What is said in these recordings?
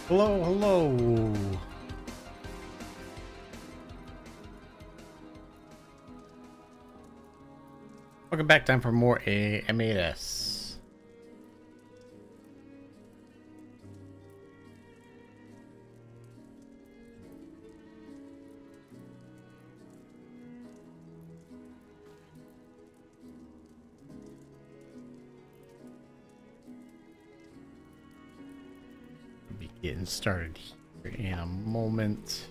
Hello, hello. Welcome back. Time for more M8S. We'll be getting started here in a moment.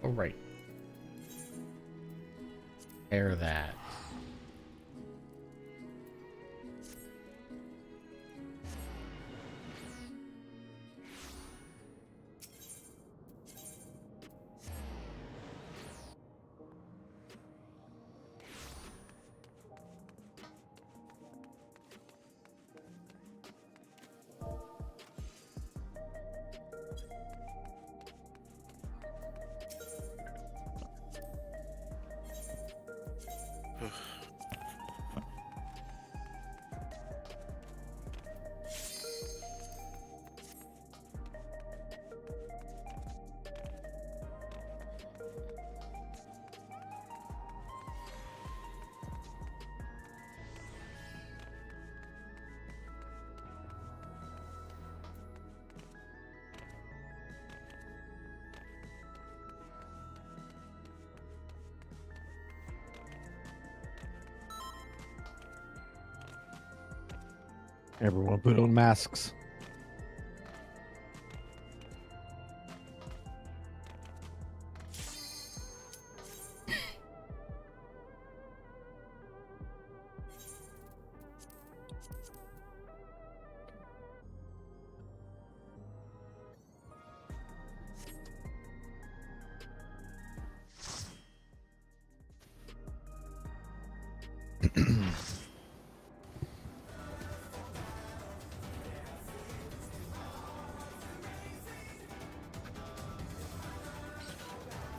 All right. Air that. Everyone put on masks.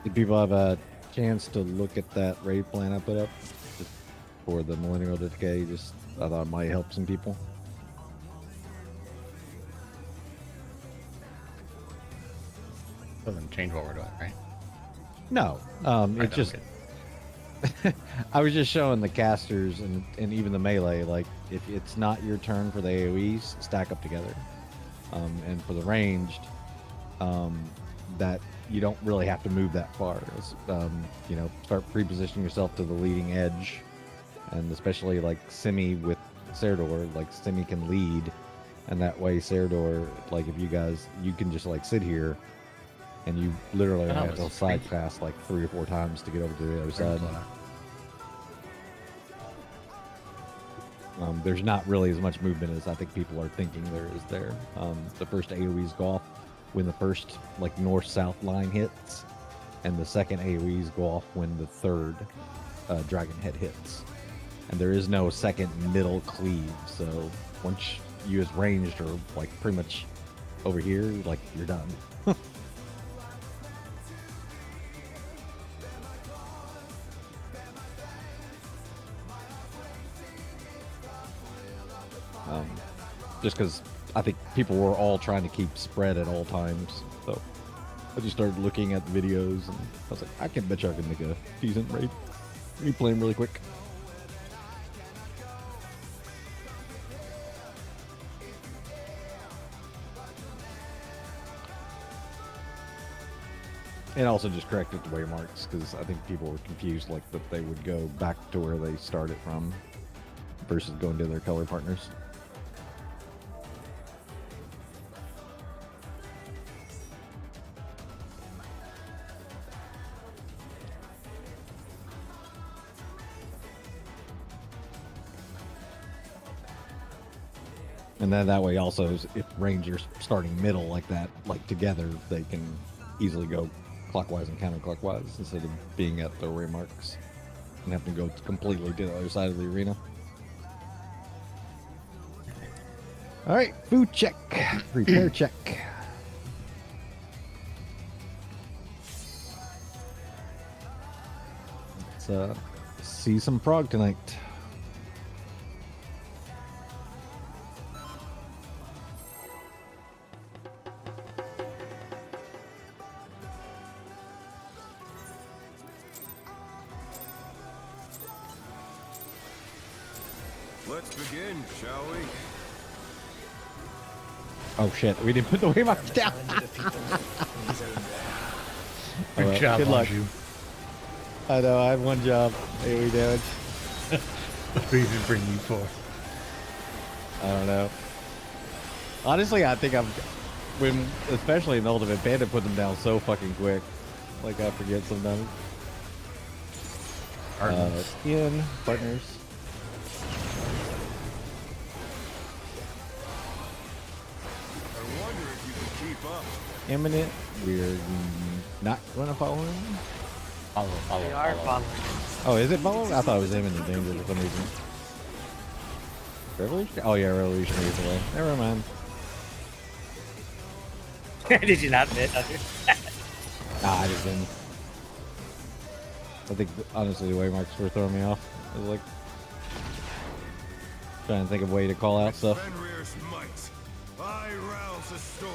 Did people have a chance to look at that raid plan I put up just for the Millennial Decay? Just I thought it might help some people. Doesn't change what we're doing, right? No, it just I was just showing the casters and even the melee, like if it's not your turn for the AoEs, stack up together. And for the ranged, that you don't really have to move that far. You know, start pre-positioning yourself to the leading edge, and especially like Simi with Serdor, like Simi can lead, and that way Serdor, like if you can just like sit here, and you literally only have to side pass like 3 or 4 times to get over to the other side. There's not really as much movement as I think people are thinking there is there. The first AoEs go off when the first like north-south line hits, and the second AoEs go off when the third dragon head hits. And there is no second middle cleave, so once you as ranged are like pretty much over here, like you're done. Just because I think people were all trying to keep spread at all times. So I just started looking at the videos, and I was like, I can bet you I can make a decent raid. Let me play them really quick. And also just corrected the waymarks, because I think people were confused, like that they would go back to where they started from versus going to their color partners. And then that way also, if rangers starting middle like that, like together, they can easily go clockwise and counterclockwise instead of being at the waymarks and having to go completely to the other side of the arena. All right, food check, repair check. Let's see some prog tonight. Let's begin, shall we? Oh shit, we didn't put the waymarks down. Good job, good luck. Anju. I know, I have one job. AoE damage. What do we even bring you for? I don't know. Honestly, I think especially in Ultimate, Panda put them down so fucking quick. Like, I forget sometimes. Ian, partners. I wonder if you can keep up. Imminent. We're not going to follow him. Follow. We are following. Oh, is it follow? I thought it was imminent danger for some reason. Revolution? Oh yeah, revolutionary is away. Never mind. Did you not fit? Nah, I just didn't. I think honestly the waymarks were throwing me off. I was like trying to think of a way to call out stuff. Fenrir's might. I rouse the storm.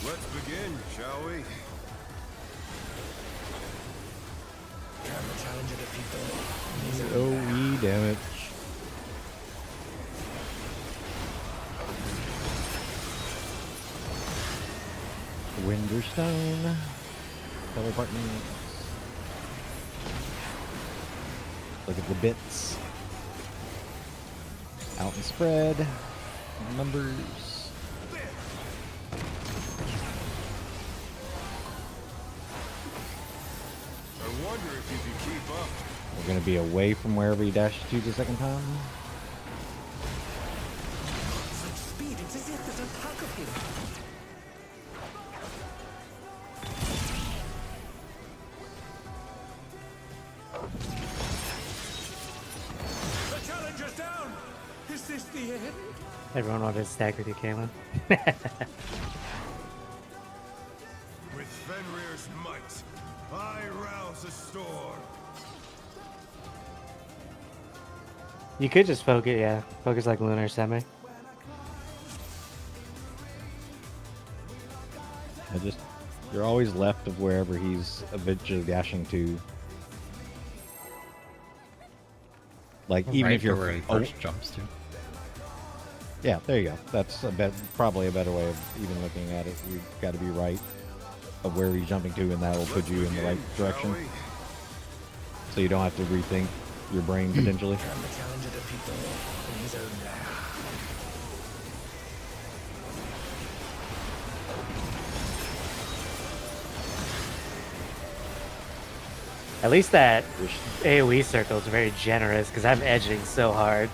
Let's begin, shall we? OE damage. Winterstone. Fellow partners. Look at the bits. Out and spread. Numbers. I wonder if you can keep up. We're going to be away from wherever he dashes to the second time. Such speed, it's as if there's a pack of him. The challenger's down! Is this the end? Everyone wanted to stack with you, Caitlin. With Fenrir's might, I rouse the storm. You could just focus, yeah. Focus like Lunar Semi. You're always left of wherever he's eventually dashing to. Like, even Right if you're to where he first jumps to. yeah, there you go. That's probably a better way of even looking at it. You've got to be right of where he's jumping to, and that will put you in the right direction. So you don't have to rethink your brain potentially. Can the challenger defeat the Lord in his own lair? At least that AoE circle is very generous because I'm edging so hard.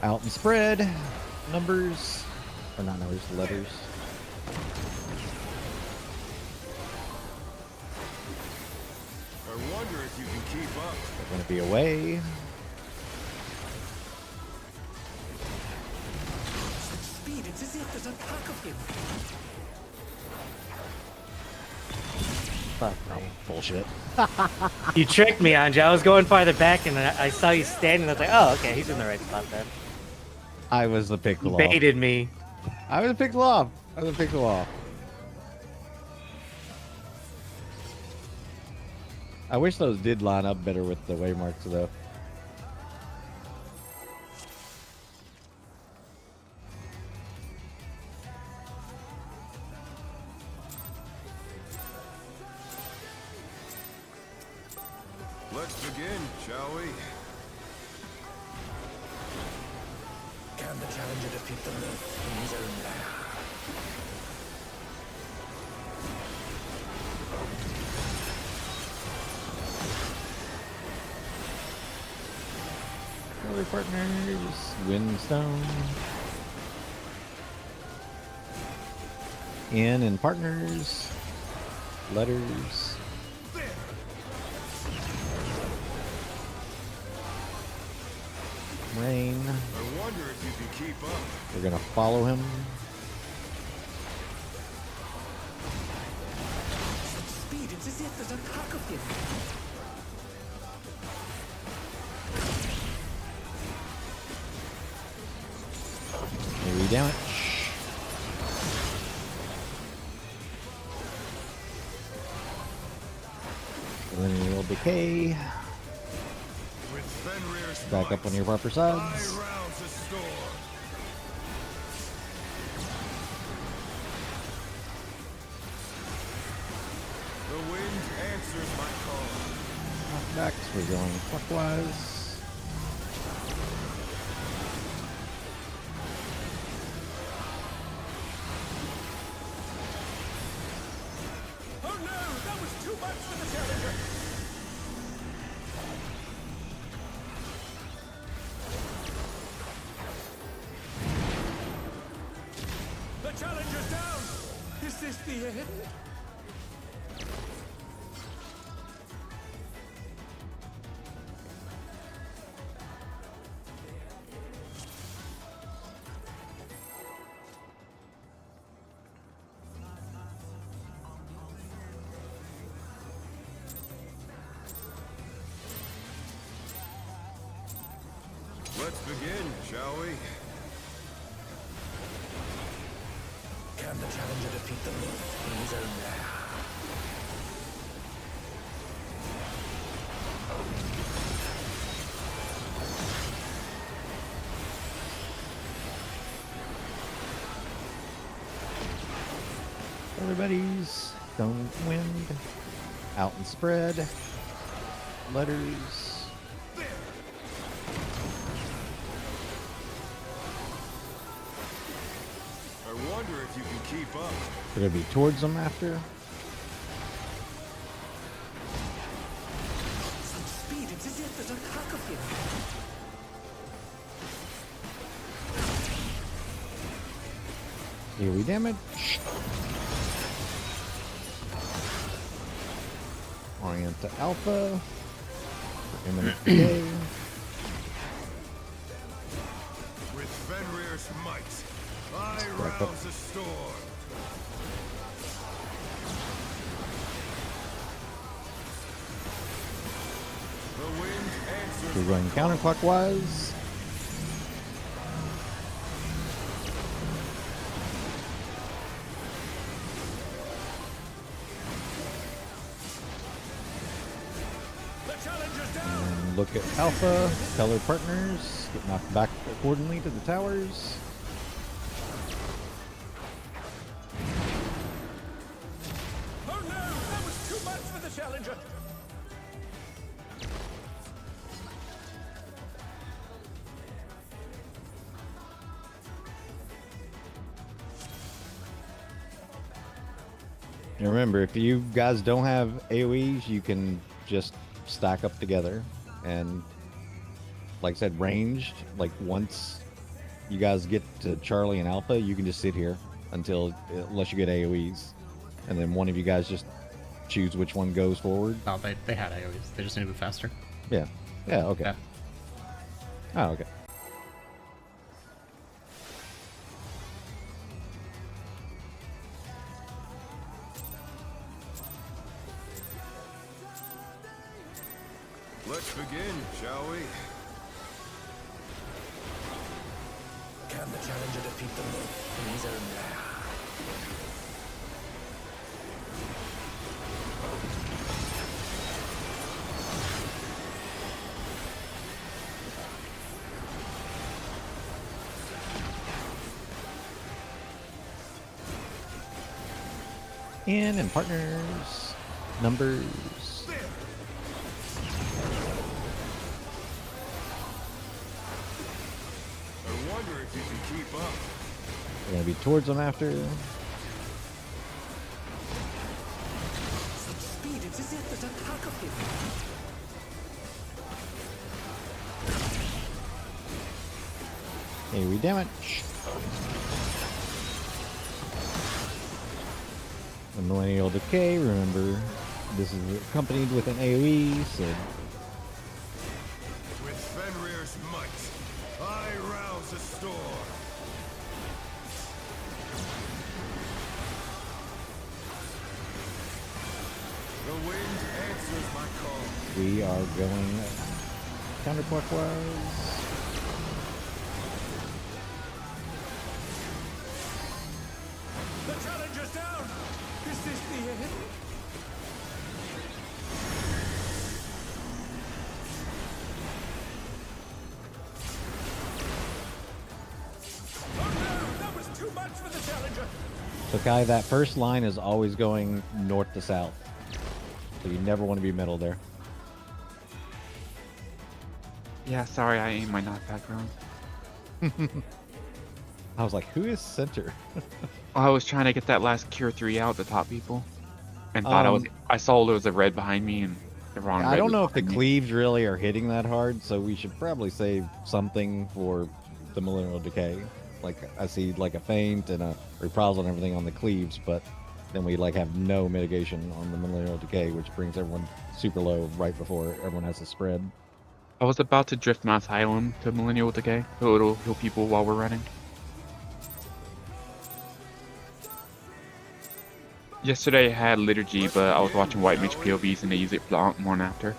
Out and spread. Numbers. Or not numbers, letters. I wonder if you can keep up. They're going to be away. Such speed, it's as if there's a pack of him. Fuck me. Bullshit. You tricked me, Anju. I was going farther back and I saw you standing. I was like, oh, okay, he's in the right spot then. I was the pixel off. Baited me. I was a pixel off. I was a pixel off. I wish those did line up better with the waymarks though. Let's begin, shall we? Can the challenger defeat the Lord in his own lair? partners, Windstone. In and partners, letters. Rain. I wonder if you can keep up. We're gonna follow him. Speed, it's as if there's a pack of him. AoE damage. Lineal decay. With Fenrir's Back up on your proper 5 sides. rounds to store. The wind answers my call. Knockbacks. We're going clockwise. Oh no, that was too much for the challenger. The challenger's down. Is this the end? Let's begin, shall we? Can the challenger defeat the moon in his own lair? Everybody's Stone Wind. Out and spread. Letters. I wonder if you can keep up. We're gonna be towards them after. Some speed, it's as if there's a pack of him. AoE damage. Orient to Alpha. For imminent decay. With Fenrir's might, 5 back up. rounds to store. The wind answers We're going counterclockwise. The challenger's down. And look at Alpha. Tell her partners. Get knocked back accordingly to the towers. Oh no, that was too much for the challenger. And remember, if you guys don't have AoEs, you can just stack up together. And like I said, ranged, like once you guys get to Charlie and Alpha, you can just sit here unless you get AoEs. And then one of you guys just choose which one goes forward. Oh, they had AoEs. They just need to move faster. Yeah. Yeah, okay. Yeah. Oh, okay. Let's begin, shall we? Can the challenger defeat the moon in his own lair? In and partners. Numbers. I wonder if you can keep up. We're going to be towards them after. Some speed, it's as if there's a pack of him. AoE damage. The Millennial Decay, remember, this is accompanied with an AoE, so With Fenrir's might, I rouse a storm. The wind answers my call. we are going counterclockwise. The challenger's down! Is this the end? Oh no! That was too much for the challenger! So Kai, that first line is always going north to south. So you never want to be middle there. Yeah, sorry, I aimed my knockback wrong. I was like, who is center? I was trying to get that last Cure 3 out, the top people. And thought I saw there was a red behind me and the wrong red I don't was know if the behind me. cleaves really are hitting that hard, so we should probably save something for the Millennial Decay. Like, I see like a feint and a reprisal and everything on the cleaves, but then we like have no mitigation on the Millennial Decay, which brings everyone super low right before everyone has to spread. I was about to drift my Asylum to Millennial Decay, so it'll heal people while we're running. Yesterday I had Liturgy, but I was watching White Mage POVs and they use it for the Ankh-Morn after.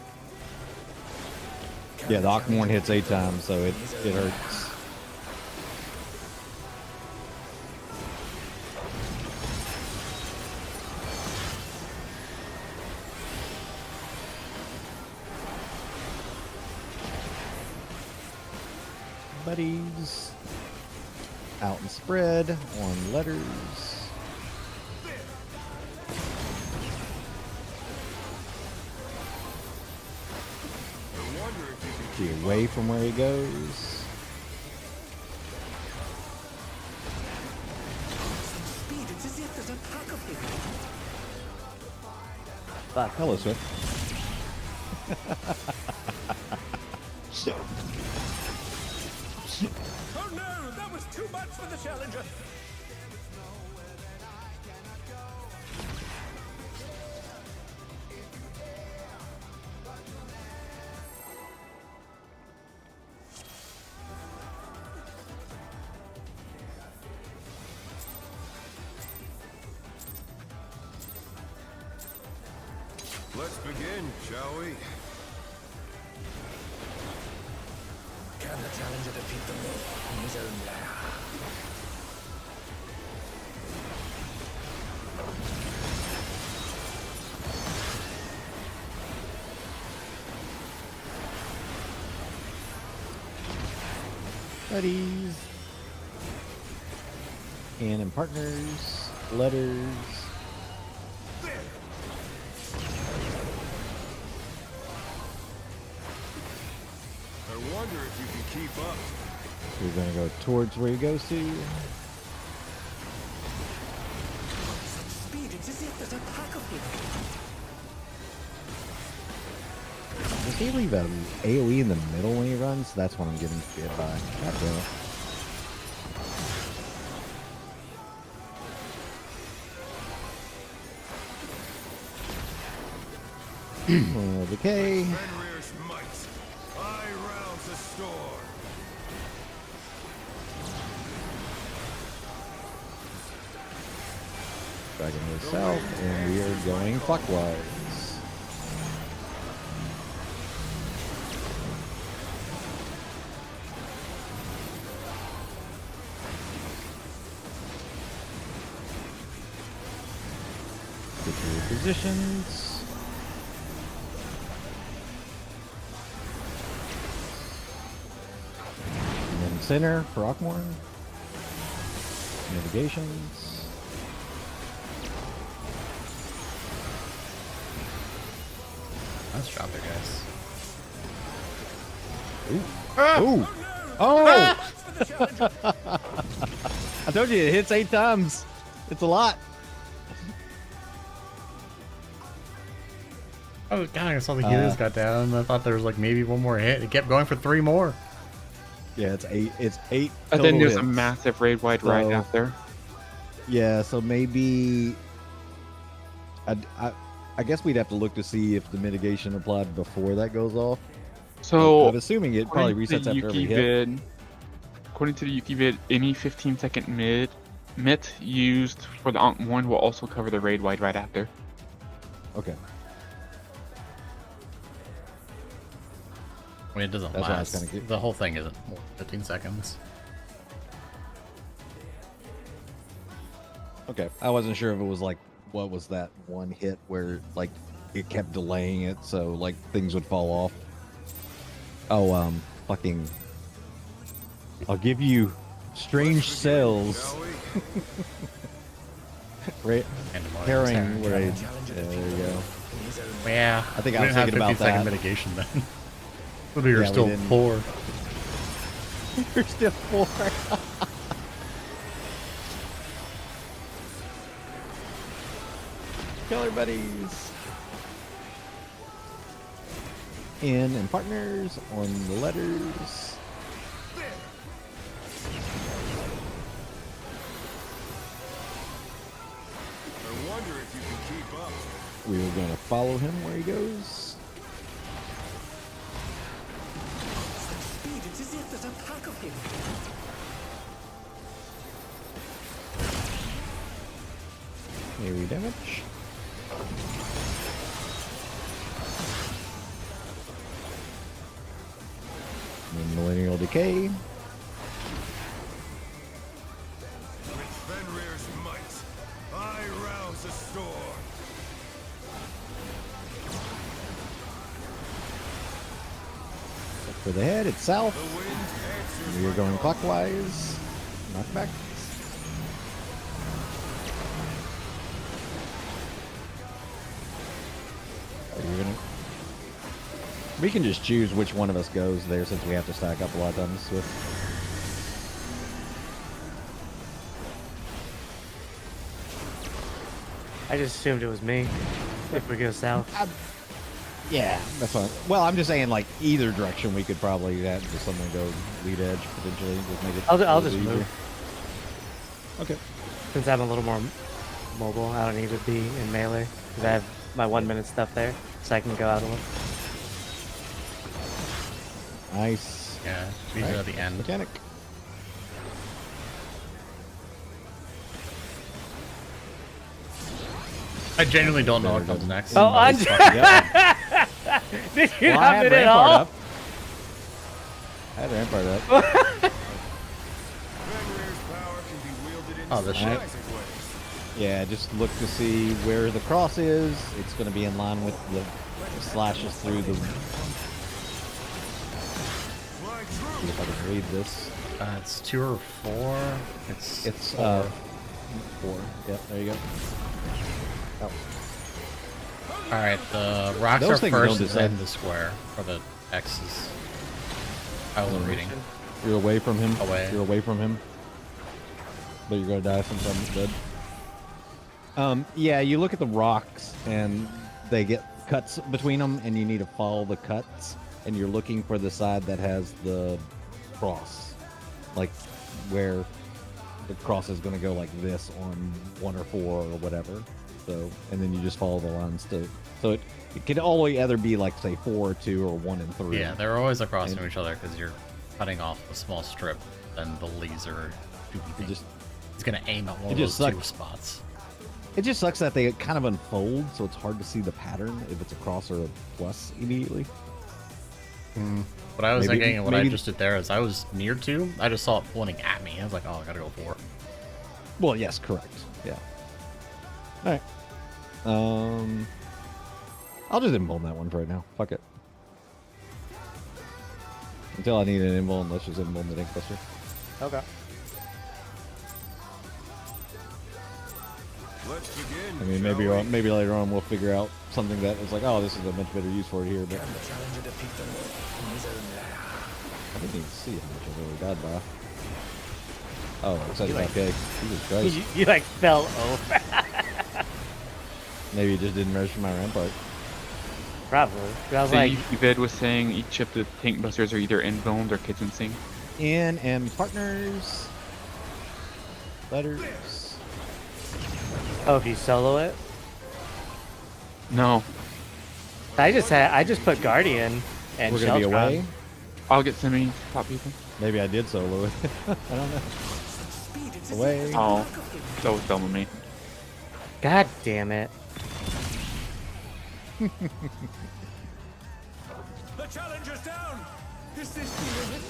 Yeah, the Ankh-Morn hits 8 times, so it hurts. Buddies. Out and spread on letters. I wonder if you can Be away from where he goes. Speed, it's as if there's a pack of them. Fuck, hello, Swift. Oh no! That was too much for the challenger! Let's begin, shall we? Can the challenger defeat the wolf in his own lair? Buddies. And partners. Letters. I wonder if you can keep up. We're going to go towards where he goes to. Such speed, it's as if there's a pack of them. Does he leave an AoE in the middle when he runs? That's what I'm getting hit by. God damn it. Decay. Fenrir's might, I rouse a storm. Dragon to the south, and we are going clockwise. Get to your positions. And then center for Ankh-Morn. Mitigations. Let's drop it, guys. Ooh. Oh! I told you it hits 8 times. It's a lot. Oh god, I saw the healers got down. I thought there was like maybe one more hit. It kept going for 3 more. Yeah, it's 8. It's 8. And then total there's a hits. massive raid wide right So- after. Yeah, so maybe I guess we'd have to look to see if the mitigation applied before that goes off. So I'm assuming it probably according to resets the after every Yuki hit. vid, according to the Yuki vid, any 15-second MIT used for the Ankh 1 will also cover the raid wide right after. Okay. I mean, it doesn't That's why I was last. kinda The whole thing isn't more than 15 seconds. Okay. I wasn't sure if it was like what was that one hit where like it kept delaying it so like things would fall off. Oh, fucking I'll give you strange cells. Shall we? Right. And Herring Right. raid. Yeah, there you go. Yeah. I think we I was didn't have thinking about 50-second that. mitigation then. But we were Yeah, we still didn't. poor. You're still 4. Killer buddies. In and partners on the letters. I wonder if you can keep up. We are going to follow him where he goes. Speed, it is as if there's a pack of him. Melee damage. And Millennial Decay. With Fenrir's might, I rouse a storm. For the head, it's south. The wind answers We are my going call. clockwise. Knockback. Are you gonna... We can just choose which one of us goes there since we have to stack up a lot of times with. I just assumed it was me. If we go south. Yeah, that's fine. Well, I'm just saying, like, either direction we could probably have just someone go lead edge potentially. Just make it I'll a just little easier. move. Okay. Since I'm a little more mobile, I don't need to be in melee. Because I have my 1 minute stuff there. So I can go out a little. Nice. Yeah. These are at the end. Mechanic. I genuinely don't know what comes next. Oh, I just fucking- Did you Well, I have had it at Rampart all? up. I had Rampart up. Fenrir's power can be wielded in Oh, this shit. surprising ways. Yeah, just look to see where the cross is. It's going to be in line with the slashes through the... Fly See true. if I can read this. It's 2 or 4. It's 4. Yep, there you go. Oh. Alright, the rocks Those are things first don't and then decide. the square. Or the X's. I wasn't reading. You're away from him. Away. You're away from him. But you're going to die sometime instead. Yeah, you look at the rocks and they get cuts between them and you need to follow the cuts. And you're looking for the side that has the cross. Like where the cross is going to go like this on 1 or 4 or whatever. So, and then you just follow the lines to, so it could always either be like say 4 or 2 or 1 and 3. Yeah, they're always across from And- each other because you're cutting off a small strip. Then the laser It just, is going to aim at one it of just those 2 sucks. spots. it just sucks that they kind of unfold, so it's hard to see the pattern if it's a cross or a plus immediately. What I was Maybe- thinking and what I maybe- just did there is I was near 2. I just saw it pointing at me. I was like, oh, I gotta go 4. Well, yes, correct. Yeah. All right. I'll just embalm that one for right now. Fuck it. Until I need an embalm, let's just embalm the Dink Buster. Okay. Let's begin. I mean, shall we? maybe later on we'll figure out something that is like, oh, this is a much better use for it here. But Can the challenger defeat them in his own lair? I didn't even see how much I really died by. Oh, it says like- okay. Jesus Christ. You like fell over. Maybe it just didn't register my rampart. Probably. But I was The like, Yuki vid was saying each of the tank busters are either inbound or kitchen sink. In and partners. Letters. Oh, if you solo it, No, I just put Guardian and We're gonna be Sheltron. away. I'll get semi top people. Maybe I did solo it. I don't know. Away. Oh, so was dumb with me. God damn it. The challenger's down! Is this the limit?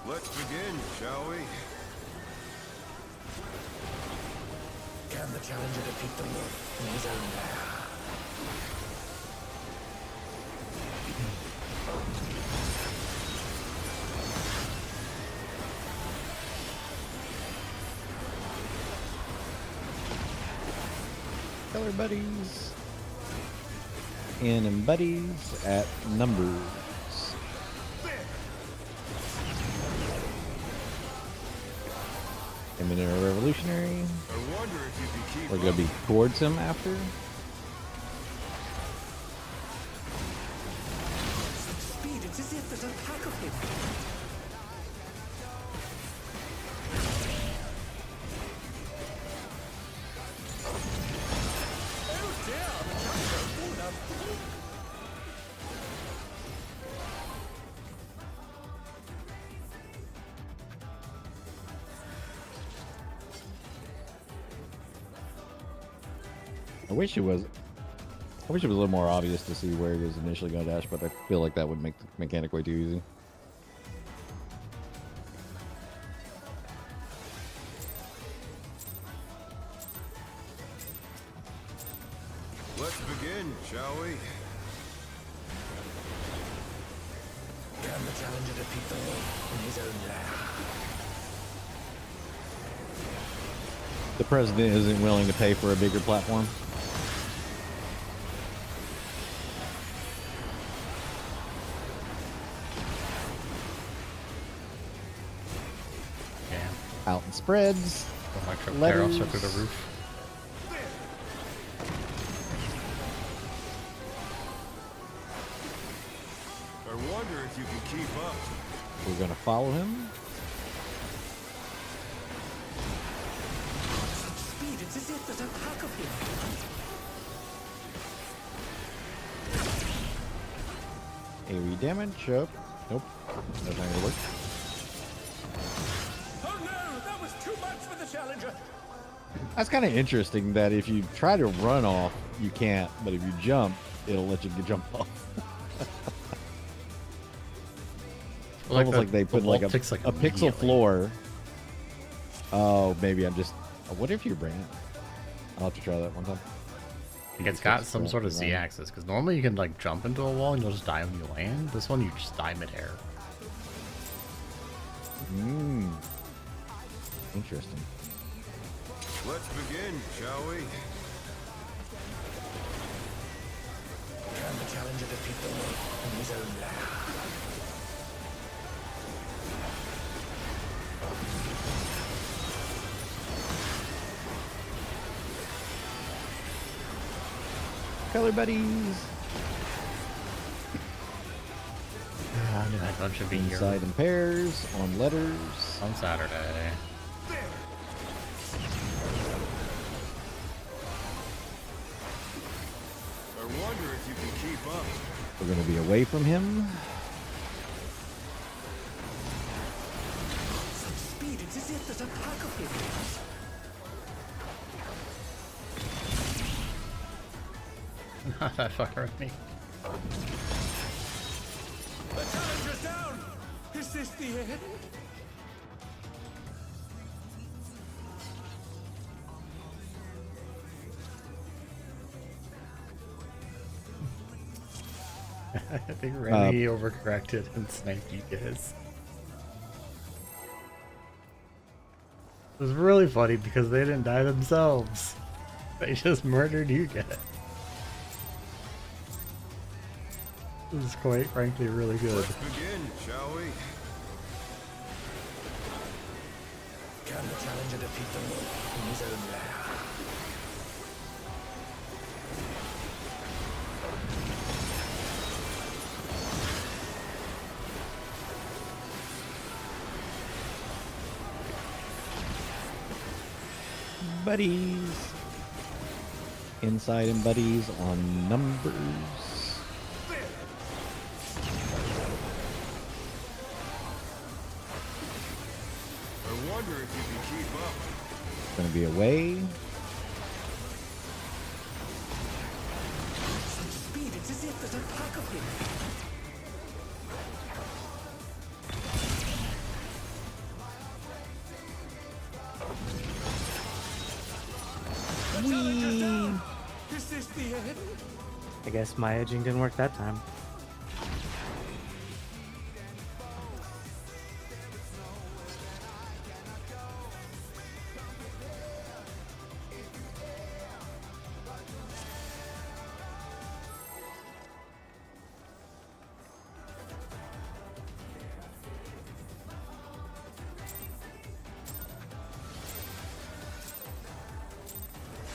Let's begin, shall we? Can the challenger defeat the wolf in his own lair? Color buddies. In and buddies at numbers. Eminent Revolutionary. I wonder if you can keep We're gonna be towards him after. Speed, it's as if there's a pack of him. I wish it was a little more obvious to see where he was initially going to dash, but I feel like that would make the mechanic way too easy. Let's begin, shall we? Can the challenger defeat the wolf in his own lair? The president isn't willing to pay for a bigger platform. Yeah. Out in spreads. Electric Letters. barrels through the roof. I wonder if you can keep up. We're gonna follow him. Speed, it's as if there's a pack of him. AoE damage. Nope. Nope. That's not gonna work. Oh no, that was too much for the challenger. That's kind of interesting that if you try to run off, you can't, but if you jump, it'll let you jump off. Almost like they put like a ticks, like, pixel immediately. floor. Oh, maybe I'm just. What if you bring it? I'll have to try that one time. Like it's got some Just sort of run. Z-axis, because normally you can like jump into a wall and you'll just die when you land. This one you just die mid-air. Interesting. Let's begin, shall we? Can the challenger defeat the wolf in his own lair? Color buddies. I knew that bunch should be here Inside in pairs on letters. on Saturday. I wonder if you can keep up. We're going to be away from him. Speed, it's as if there's a pack of him. Not that fucker with me. The challenger's down! Is this the end? I think Remy overcorrected and Snipey is. It was really funny because they didn't die themselves. They just murdered you guys. This is quite frankly really good. Let's begin, shall we? Can the challenger defeat the wolf in his own lair? Buddies. Inside and buddies on numbers. I wonder if you can keep up. It's gonna be away. Such speed, it's as if there's a pack of him. Whee! Is this the end? I guess my edging didn't work that time.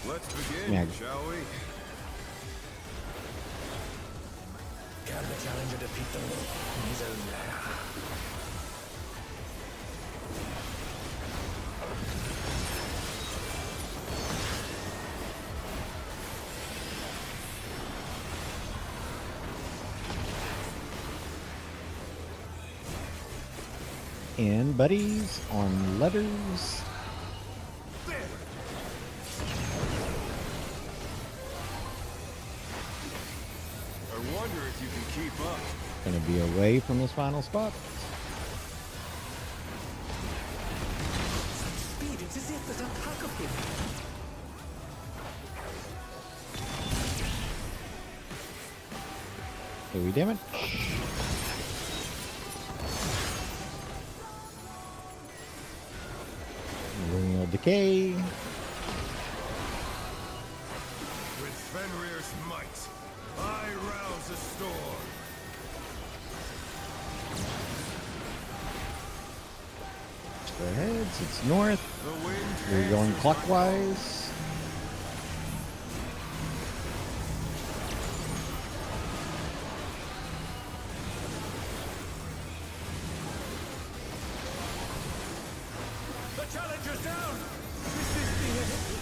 Let's begin, Yeah. shall we? Can the challenger defeat the wolf in his own lair? And buddies on letters. I wonder if you can keep up. Gonna be away from this final spot. Such speed, it's as if there's a pack of him. AoE damage. Renal decay. With Fenrir's might, I rouse a storm. The heads, it's north. The wind We're going answers my clockwise. The challenger's down! Is this the end?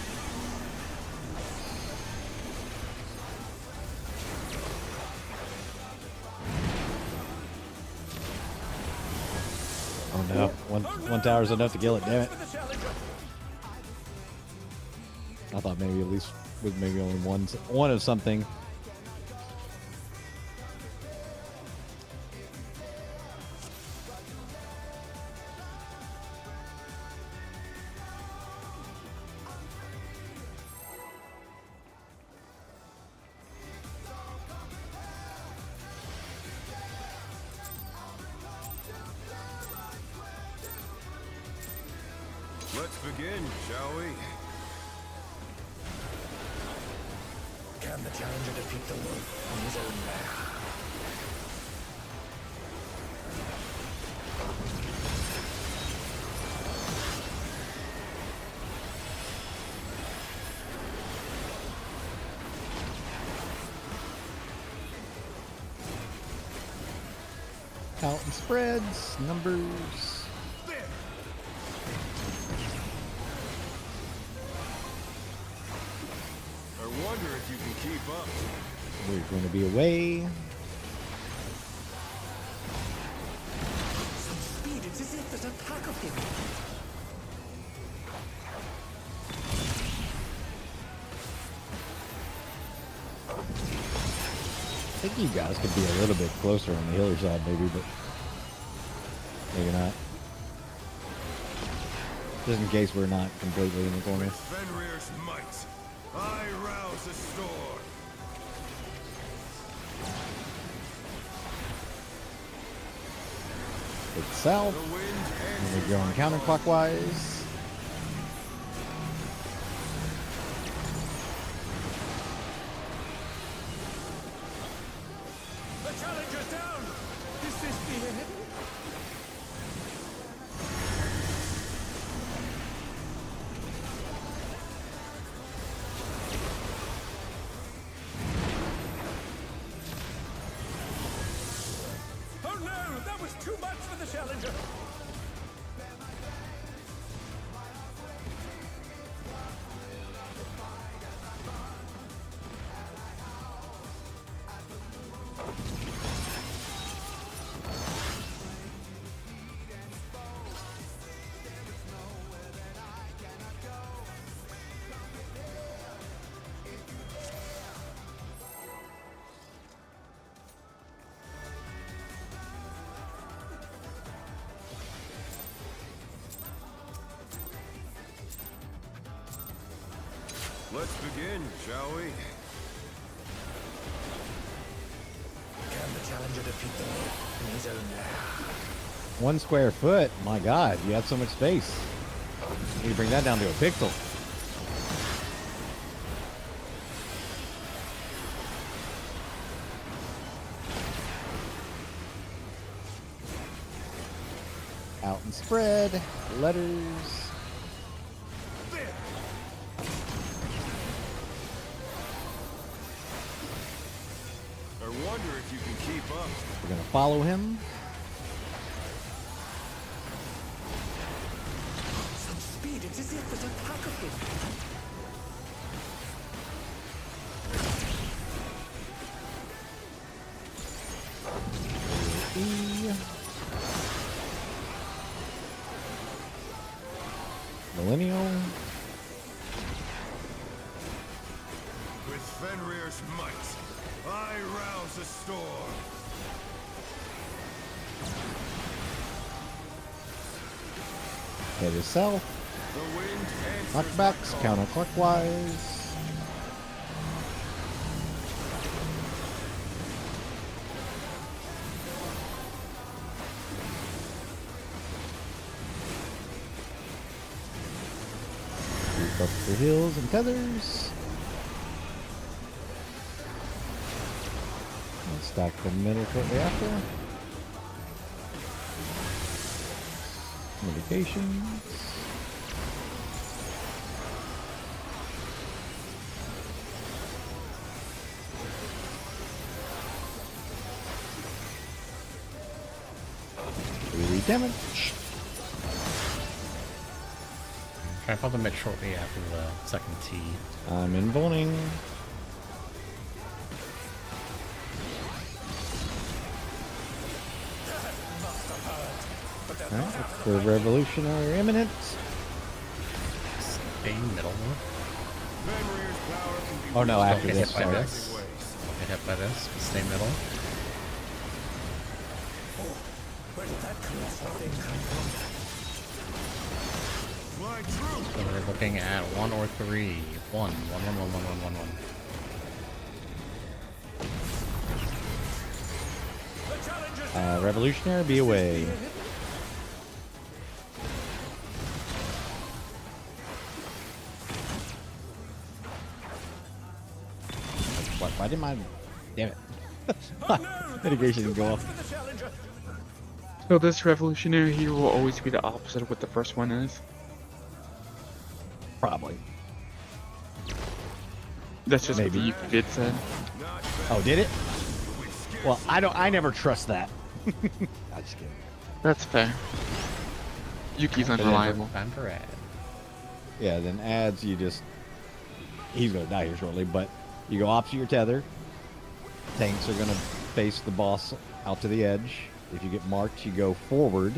Oh no, one tower's enough to kill it, damn it. For the challenger! I thought maybe at least with maybe only one of something. Let's begin, shall we? Can the challenger defeat the wolf in his own lair? Out and spreads, numbers. I wonder if you can keep up. We're going to be away. Such speed, it's as if there's a pack of him. I think you guys could be a little bit closer on the healer side, maybe, but maybe not. Just in case we're not completely in the corner. With Fenrir's might, I rouse a storm. It's south. The wind And answers we're going my call. counterclockwise. Let's begin, shall we? Can the challenger defeat the myth in his own lair? 1 square foot. My God, you have so much space. You bring that down to a pixel. Out and spread. Letters. I wonder if you can keep up. We're gonna follow him. Such speed, it's as if there's a pack of him. E. Millennial. With Fenrir's might, I rouse the storm. Head is south. The wind answers Knockbacks my call. counterclockwise. Move up the hills and tethers. And stack the middle shortly after. Mitigations. Damage. Try for the mid shortly after the second T. I'm invoning. Alright, look for revolutionary imminent. Stay middle. Fenrir's power can be Oh no, Don't after get this, hit by sorry. this. Don't get hit by this. Stay middle. Where did that colossal thing come from? my truth. So we're looking at 1 or 3. 1. 1, 1, 1, 1, 1, 1, 1. Revolutionary, be away. What? Why didn't my... Damn it. Mitigation didn't go off. So this revolutionary here will always be the opposite of what the first one is. Probably. That's just Maybe. what the vid said. Oh, did it? Well, I never trust that. I'm just kidding. That's fair. Yuki's unreliable. Time for ad. Yeah, then adds, you just... He's going to die here shortly, but you go opposite your tether. Tanks are going to face the boss out to the edge. If you get marked, you go forward,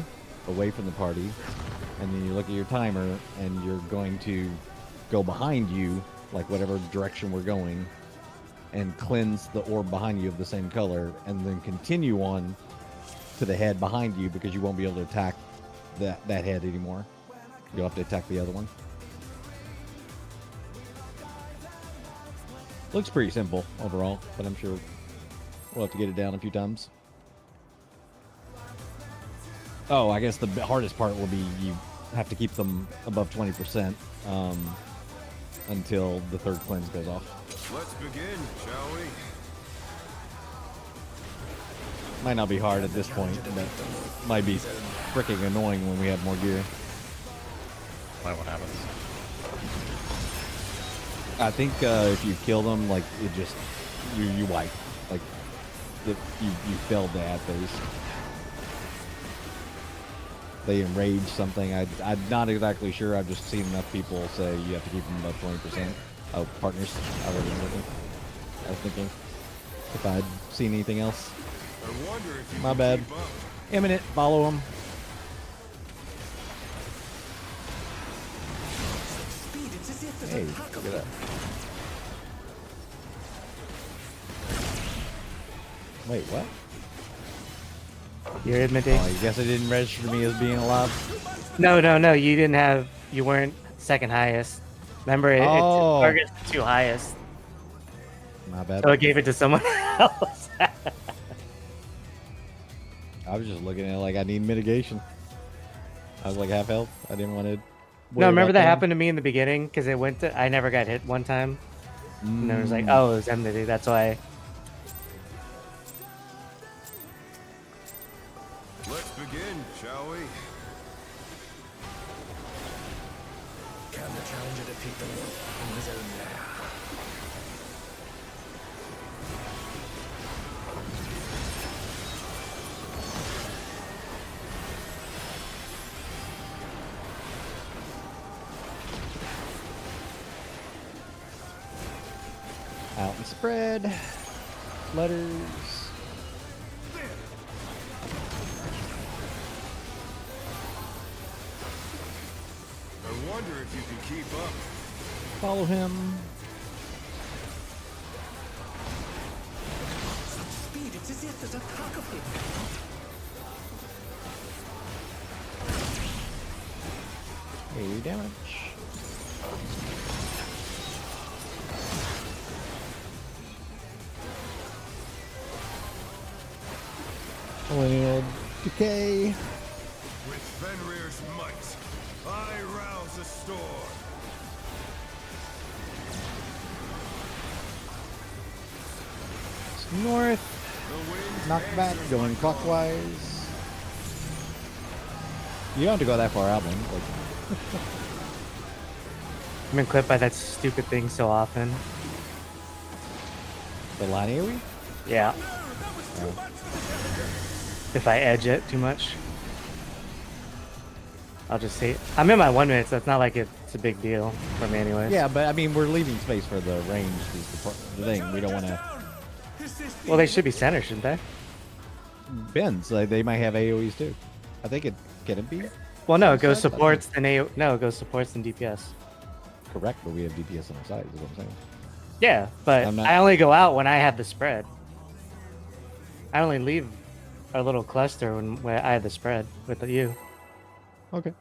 away from the party. And then you look at your timer, and you're going to go behind you, like whatever direction we're going, and cleanse the orb behind you of the same color, and then continue on to the head behind you, because you won't be able to attack that head anymore. You'll have to attack the other one. Looks pretty simple overall, but I'm sure we'll have to get it down a few times. Oh, I guess the hardest part will be you have to keep them above 20% until the third cleanse goes off. Let's begin, shall we? Might not be hard at this point, but might be freaking annoying when we have more gear. Why? What happens? I think if you kill them, like, it just you wipe, like you failed the ad phase. They enrage something. I'm not exactly sure. I've just seen enough people say you have to keep them above 20%. Oh, partners. I was thinking if I'd seen anything else. I wonder if you My can bad. keep up. Imminent. Follow them. Speed, it's as if there's Hey, a pack of look at them. that. Wait, what? You're admitting? Oh, I guess it didn't register me as being alive. No, you didn't have. You weren't second highest. Remember, it Oh. targets the 2 highest, My bad. so it gave it to someone else. I was just looking at it like I need mitigation. I was like half health. I didn't want to. No, remember that happened to me in the beginning because it went to. I never got hit one time, and then it was like, oh, it was enmity. That's why. Let's begin, shall we? Can the challenger defeat the wolf in his own lair? Out and spread. Letters. I wonder if you can keep up. Follow him. Such speed, it's as if there's a pack of him. AoE damage. Millennial decay. With Fenrir's might, I rouse a storm. North. The wind Knockback hangs going like clockwise. You don't have to go that far out, man. Like, I've been clipped by that stupid thing so often. the line AoE? Yeah. If I edge it too much, I'll just see. I'm in my 1 minute, so it's not like it's a big deal for me, anyways. Yeah, but I mean, we're leaving space for the range. Is the thing. We don't want to. Well, they should be center, shouldn't they? Bends. Like, they might have AoEs too. I think it can it be Well, no, it goes Sides? supports and no, it goes supports and DPS. correct, but we have DPS on our side. Is what I'm saying. Yeah, but I'm not- I only go out when I have the spread. I only leave our little cluster when I have the spread with you. Okay.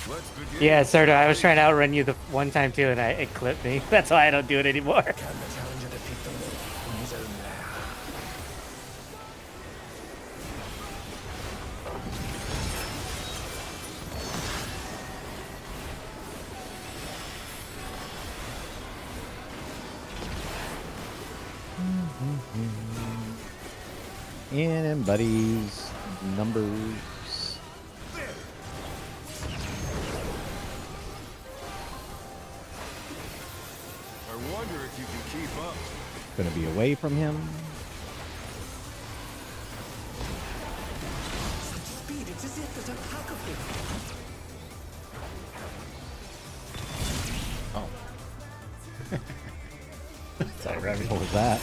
Let's begin. Yeah, Serta, I was trying to outrun you the one time too, and it clipped me. That's why I don't do it anymore. Can the challenger defeat the wolf in his own lair? And buddies, numbers. I wonder if you can keep up. Gonna be away from him. Such speed, it's as if there's a pack of him. Oh. Sorry, Remy. What was that?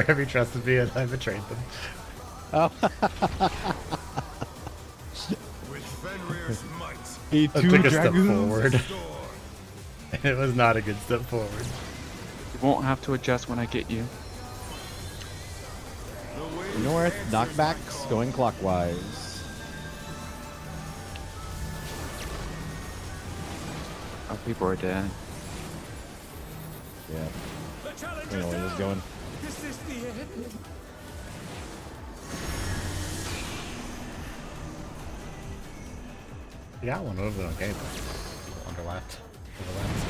Remy trusted me and I betrayed them. Oh, With Fenrir's might, he I two took a step dragoons. forward. storm. And it was not a good step forward. You won't have to adjust when I get you. The wind North answers my knockbacks call. going clockwise. Oh, people are dead. Yeah. You know where this is going. This is the end. Yeah, one would have been okay, but underlapped. Overlapped.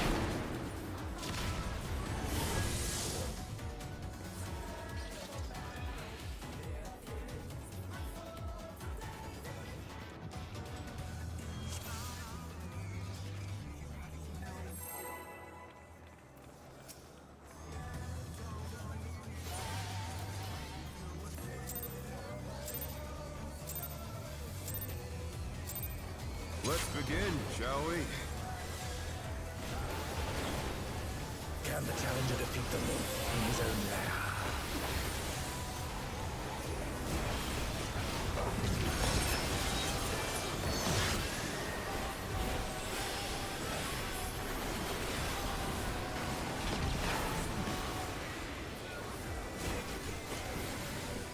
Let's begin, shall we? Can the challenger defeat the wolf in his own lair?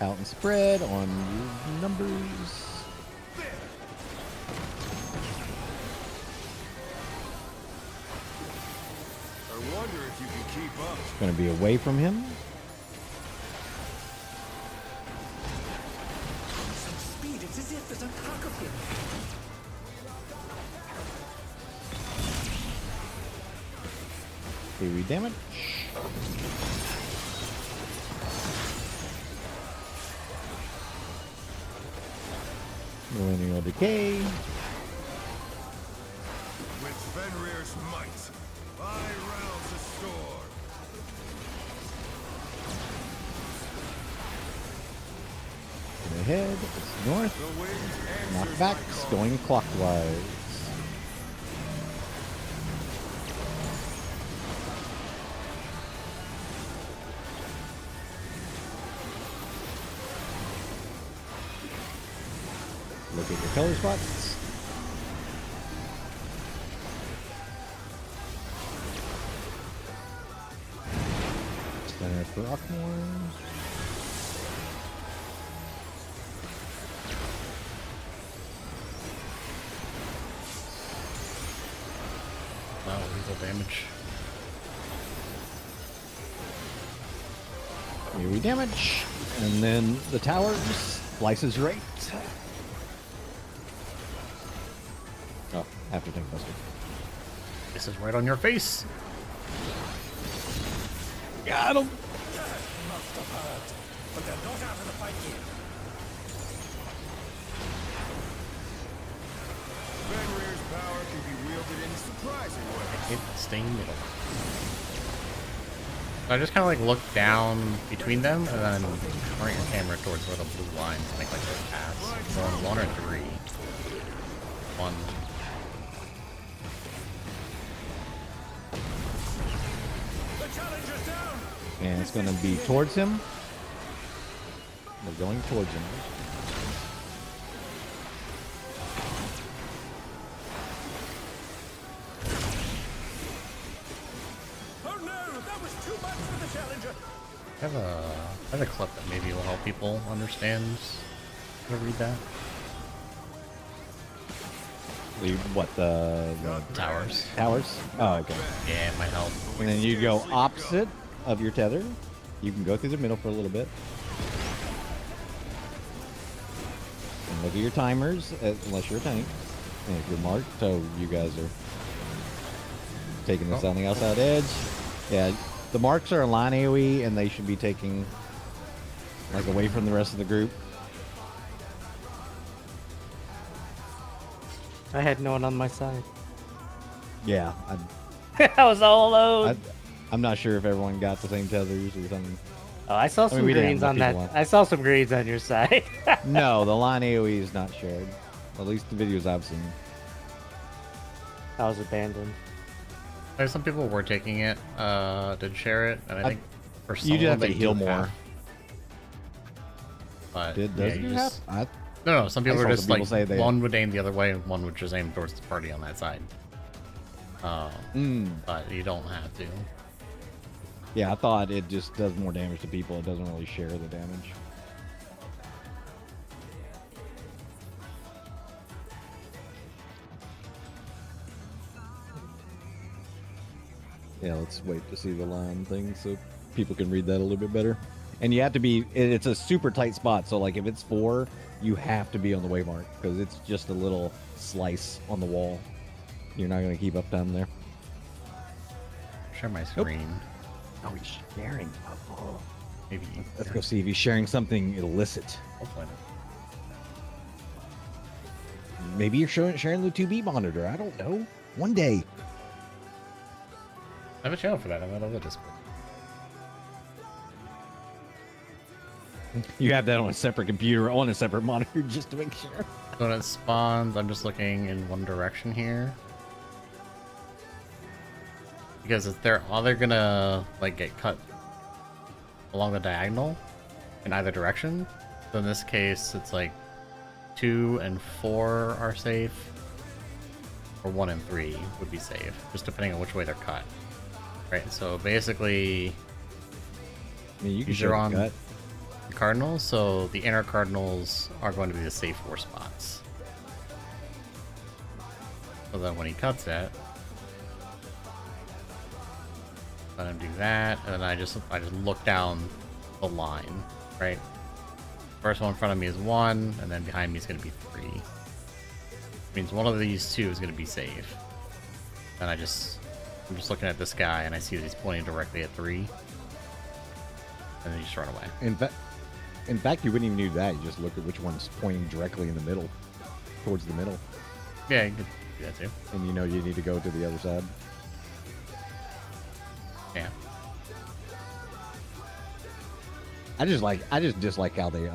out and spread on your numbers. I wonder if you can keep up. Going to be away from him. Some speed. It's as if there's a crack of him. AoE damage. Millennial Decay. With Fenrir's might, I rouse the storm. Ahead, it's north. The wind answers my Knockbacks call. going clockwise. Look at your color spots. Center for Rockmore. Wow, lethal damage. AoE damage. And then the towers. Slices right. Oh, after tank buster. This is right on your face. Got him. Must have hurt. But they're not out of the fight yet. Fenrir's power can be wielded in surprising ways. Hit the stain middle. So I just kind of like look down between them and then point your camera towards where the blue lines make like their paths. So on 1 or 3. 1. The challenger's down. And it's going to be towards him. They're going towards him. Oh no, that was too much for the challenger. I have a clip that maybe will help people understand how to read that. The Towers. towers? Oh, okay. Yeah, it might help. And then you go opposite of your tether. You can go through the middle for a little bit. And look at your timers, unless you're a tank. And if you're marked, so you guys are taking this on the outside edge. Yeah, the marks are a line AoE, and they should be taking like away from the rest of the group. I had no one on my side. Yeah, I was all alone. I'm not sure if everyone got the same tethers or something. Oh, I saw some we didn't have greens on enough that. people on. I saw some greens on your side. No, the line AoE is not shared. At least the videos I've seen. I was abandoned. Some people were taking it, did share it, and I think for some You of do them have to they heal do more. have. But Does yeah, it you do just, half? no, some people saw are some just people like say they- one would aim the other way and one would just aim towards the party on that side. But you don't have to. Yeah, I thought it just does more damage to people. It doesn't really share the damage. Yeah, let's wait to see the line thing so people can read that a little bit better. And you have to be, it's a super tight spot. So like if it's 4, you have to be on the waymark because it's just a little slice on the wall. You're not going to keep up down there. Share my screen. Oh, he's sharing. Oh. Maybe. Let's go see if he's sharing something illicit. Hopefully not. Maybe you're sharing the 2B monitor. I don't know. One day. I have a channel for that on that other Discord. You have that on a separate computer, on a separate monitor, just to make sure. So when it spawns, I'm just looking in one direction here. Because if they're either gonna like get cut along the diagonal in either direction. So in this case, it's like 2 and 4 are safe, or 1 and 3 would be safe, just depending on which way they're cut. Right. So basically, I mean, you can These show are the on- cut. the cardinals, so the inner cardinals are going to be the safe 4 spots. So then when he cuts it, let him do that, and then I just look down the line, right? First one in front of me is 1, and then behind me is going to be 3. Means one of these 2 is going to be safe. And I'm just looking at this guy, and I see that he's pointing directly at 3, and then you just run away. In fact, you wouldn't even do that. You just look at which one's pointing directly in the middle, towards the middle, Yeah, you could do that too. and you know you need to go to the other side. Yeah. I just dislike how they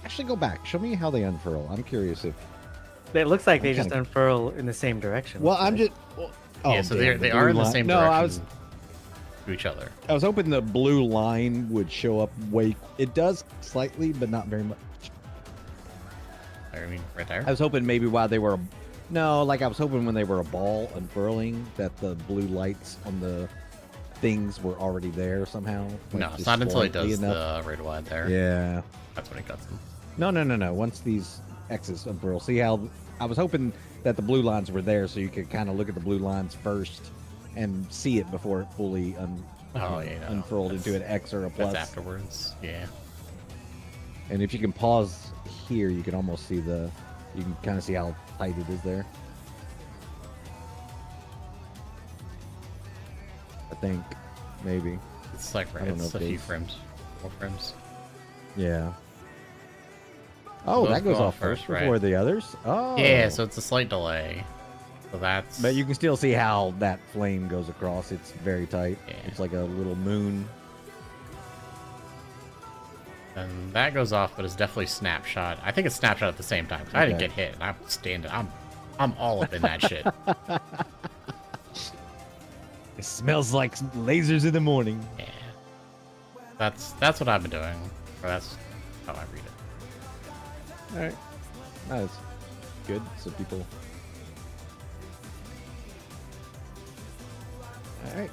actually go back. Show me how they unfurl. I'm curious if. It looks like they I'm just kinda- unfurl in the same direction. Well, I'm just. Oh, Yeah, so damn, they blue are in the line- same No, direction to each other. I was hoping the blue line would show up way. It does slightly, but not very much. I mean, right there. I was hoping maybe while they were. No, like I was hoping when they were a ball unfurling that the blue lights on the things were already there somehow. like, No, it's just not until he slightly does enough. the red wide there. Yeah. That's when he cuts them. No. Once these X's unfurl, see how I was hoping that the blue lines were there, so you could kind of look at the blue lines first and see it before it fully unfurled into an X or a plus. That's afterwards. Yeah. And if you can pause here, you can almost see you can kind of see how tight it is there. I think, maybe. It's like I don't know it's if a few those- frames. 4 frames. Yeah. Oh, Those that goes go off off first, first before right? the others. Oh. Yeah, so it's a slight delay. So that's. But you can still see how that flame goes across. It's very tight. Yeah. It's like a little moon. And that goes off, but it's definitely snapshot. I think it's snapshot at the same time. 'Cause I didn't Okay. get hit. And I'm standing. I'm all up in that shit. It smells like lasers in the morning. Yeah. That's what I've been doing. Or that's how I read it. All right. That's good. So people. All right.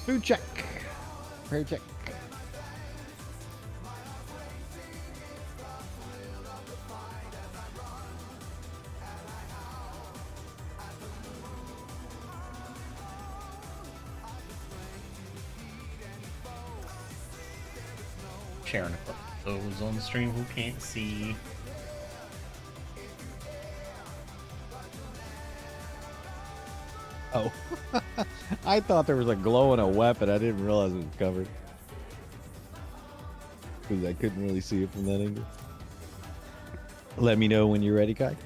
Food check. Prayer check. Sharing a clip. Those on the stream who can't see. Oh. I thought there was a glow in a weapon. I didn't realize it was covered. Because I couldn't really see it from that angle. Let me know when you're ready, Kai.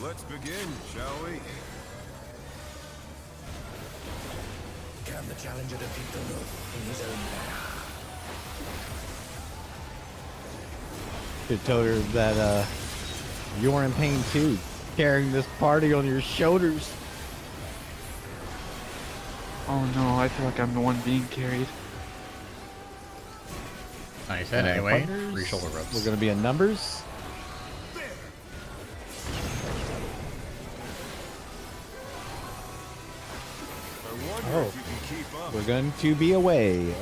Let's begin, shall we? Can the challenger defeat the North in his own lair? Should told her that you're in pain too, carrying this party on your shoulders. Oh no, I feel like I'm the one being carried. Nice. And anyway, Partners, 3 shoulder ropes. We're gonna be in numbers. I wonder Oh. if you can keep up. We're going to be away.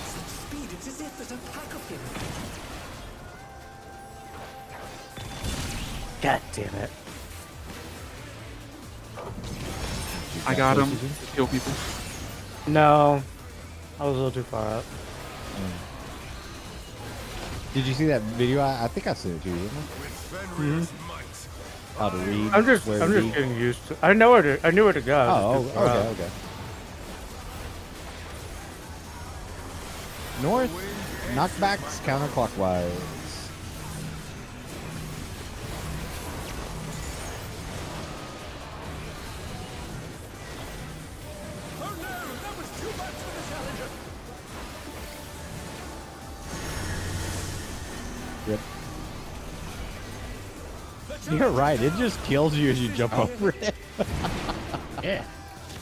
Such speed, it's as if there's a pack of him. God damn it. I got him. Kill people. No. I was a little too far up. Did you see that video? I think I sent it to you. Didn't With Fenrir's might. I? How to read. I'm just where to be. getting used to. I knew where to go. I was just too far up. Okay. North, knockbacks counterclockwise. Oh no, that was too much for the challenger. Rip. You're right. It just kills you as you jump over it. Yeah,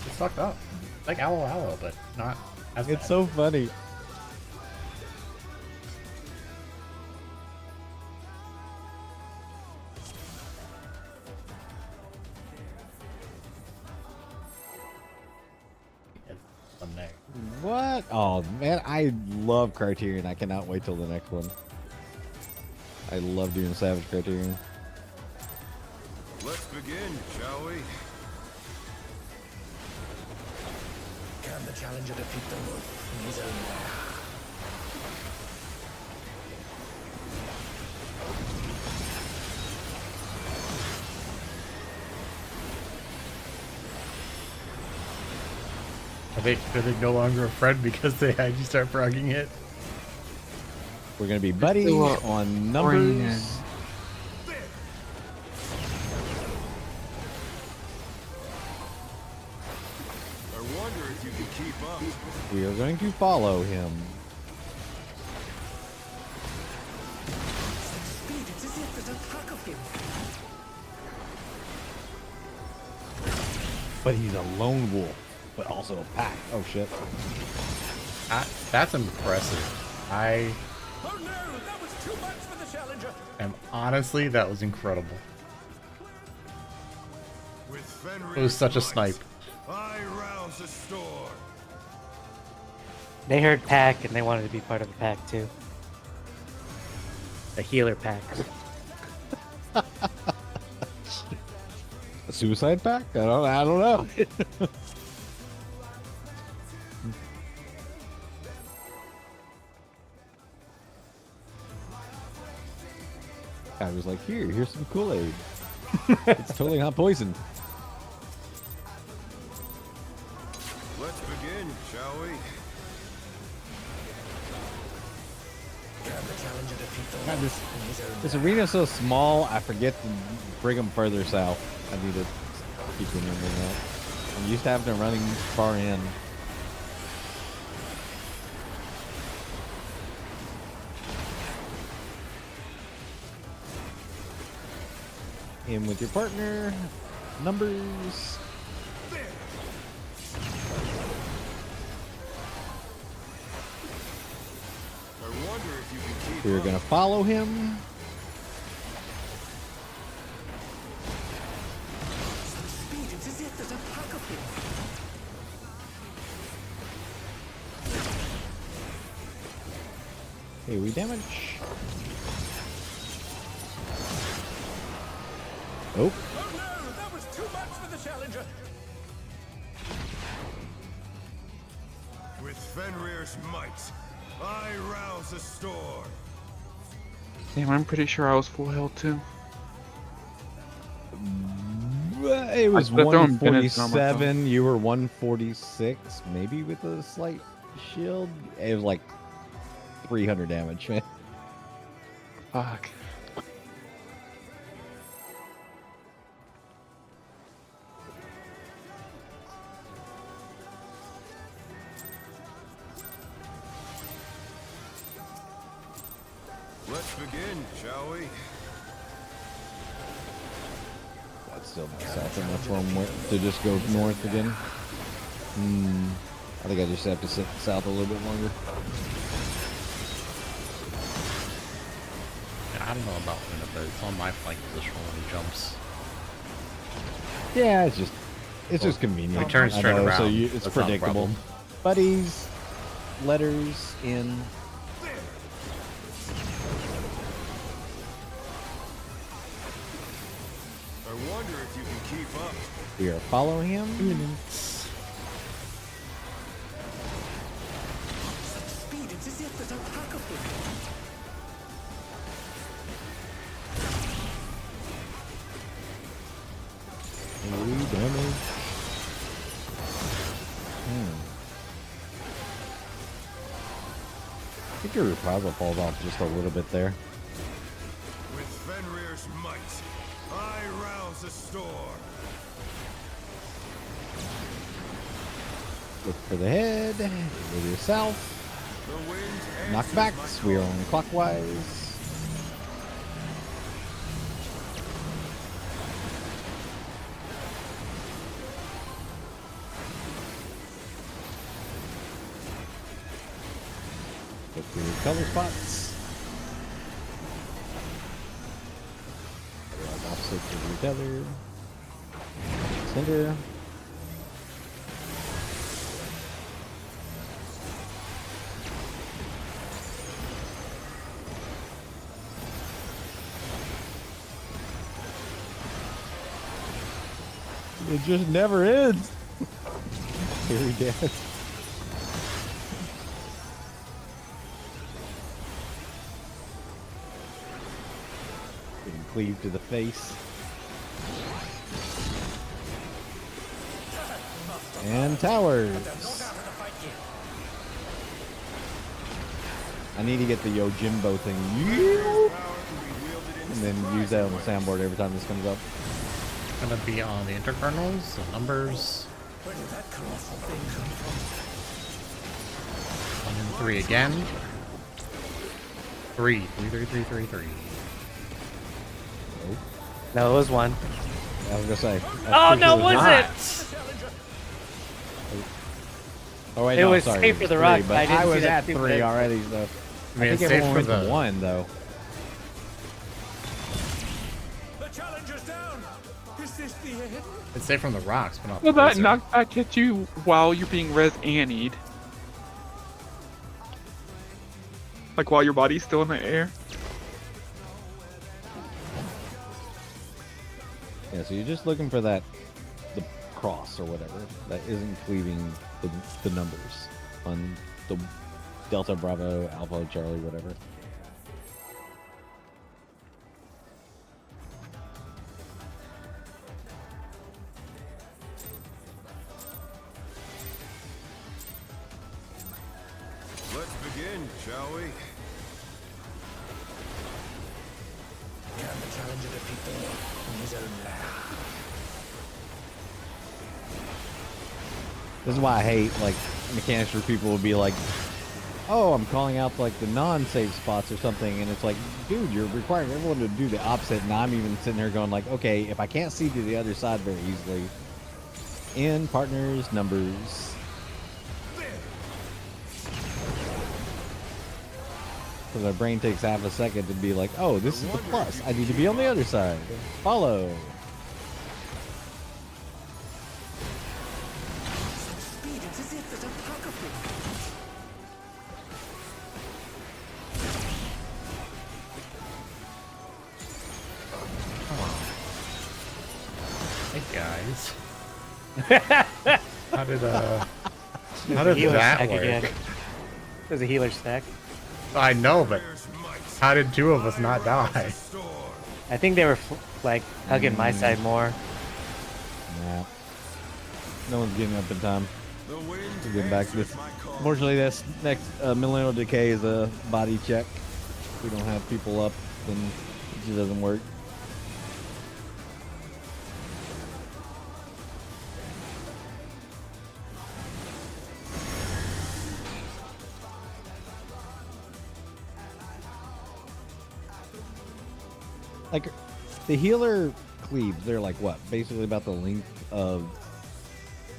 it's fucked up. It's like Aloe Aloe, but not as bad. It's so funny. From there. What? Oh man, I love Criterion. I cannot wait till the next one. I love doing Savage Criterion. Let's begin, shall we? Can the challenger defeat the moon in his own lair? Are they no longer a friend because they had you start progging it? We're gonna be buddies on numbers. I wonder if you can keep up. We are going to follow him. Speed, it's as if there's a pack of him. But he's a lone wolf, but also a pack. Oh shit. That's impressive. I Oh no, that was too much for the challenger. am honestly, that was incredible. With Fenrir's It was such a might, snipe. I rouse the storm. They heard pack and they wanted to be part of the pack too. The healer pack. A suicide pack? I don't know. I was like, here's some Kool-Aid. It's totally not poison. Let's begin, shall we? Can the challenger defeat the God, moon this, in his own this lair? arena's so small, I forget to bring them further south. I need to keep remembering that. I'm used to having them running far in. In with your partner. Numbers. I wonder if you can keep We're up. gonna follow him. Speed, it's as if there's a pack of him. Hey, we damage. Oh, Oh no, that was too much for the challenger. With Fenrir's might, I rouse the storm. Damn, I'm pretty sure I was full health too. it was I could've thrown Bennett's on my 147. You were 146, maybe with a slight shield. It was like 300 damage, man. Fuck. Let's begin, shall we? That's still not south enough for him to just go north again. I think I just have to sit south a little bit longer. I don't know about Luna, but it's on my flank position when he jumps. Yeah, it's just convenient. He turns I straight know, around. so it's That's not a predictable. problem. Buddies, letters in. I wonder if you can keep up. We are following him. Speed, it's as if there's a pack of him. We damage. I think your reprisal falls off just a little bit there. With Fenrir's might, I rouse the storm. Look for the head. Go to the south. The wind Knockbacks. answers We my are call. on clockwise. Look for your color spots. Otherwise, opposite of each other. Center. It just never ends. Here he does. Getting cleaved to the face. And towers. I need to get the Yojimbo thing. And then use that on the soundboard every time this comes up. Gonna be on the interkernels, the numbers. Where did that colossal thing come from? 1 and 3 again. 3. 3, 3, 3, 3, 3. No, it was 1. I was gonna say. Oh no, was not. it? Oh wait, It no, was sorry, safe it for was the 3, rock, but I didn't I see was that at stupid 3 thing. already, so I mean, I it's think safe everyone for went to the 1 though. The challenger's down. Is this the end? It's safe from the rocks, but not Will the that laser. knockback hit you while you're being res annied? Like while your body's still in the air? Yeah, so you're just looking for the cross or whatever that isn't cleaving the numbers on the Delta, Bravo, Alpha, Charlie, whatever. Let's begin, shall we? Can the challenger defeat the moon in his own lair? This is why I hate like mechanics where people will be like, "Oh, I'm calling out like the non-save spots or something," and it's like, dude, you're requiring everyone to do the opposite, and I'm even sitting there going like, okay, if I can't see to the other side very easily, in partners numbers. So my brain takes half a second to be like, oh, this is the plus. I need to be on the other side. Follow. Speed, it's as if there's a pack of them. Hey guys. How did how did Healer that stack work? again. There's a healer stack. I know, but Warrior's might. how did 2 of us not die? Storm. I think they were like hugging my side more. Nah. No one's getting up in time. The wind We're getting back to answers this. my call. Unfortunately, this next millennial decay is a body check. If we don't have people up, then it just doesn't work. Like, the healer cleaves, they're like what? Basically about the length of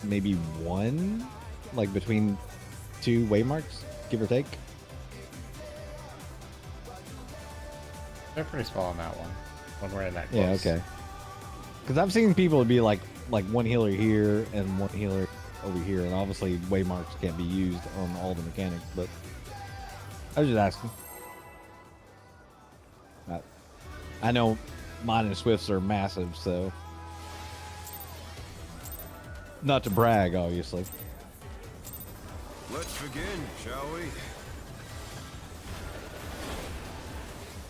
maybe 1? Like between 2 waymarks, give or take? They're pretty small on that one. When we're in that close. Yeah, okay. Because I've seen people be like 1 healer here and 1 healer over here, and obviously waymarks can't be used on all the mechanics, but I was just asking. I know mine and Swift's are massive, so not to brag, obviously. Let's begin, shall we?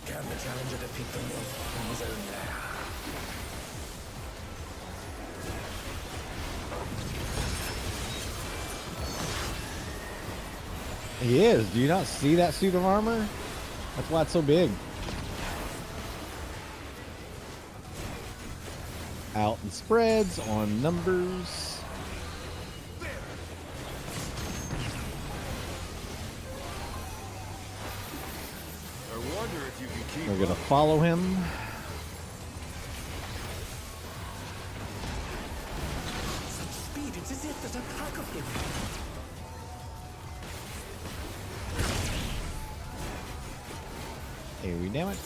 Can the challenger defeat the moon in his own lair? He is. Do you not see that suit of armor? That's why it's so big. Out and spreads on numbers. I wonder if you can keep We're gonna up. follow him. Such speed, it's as if there's a pack of them. AoE damage.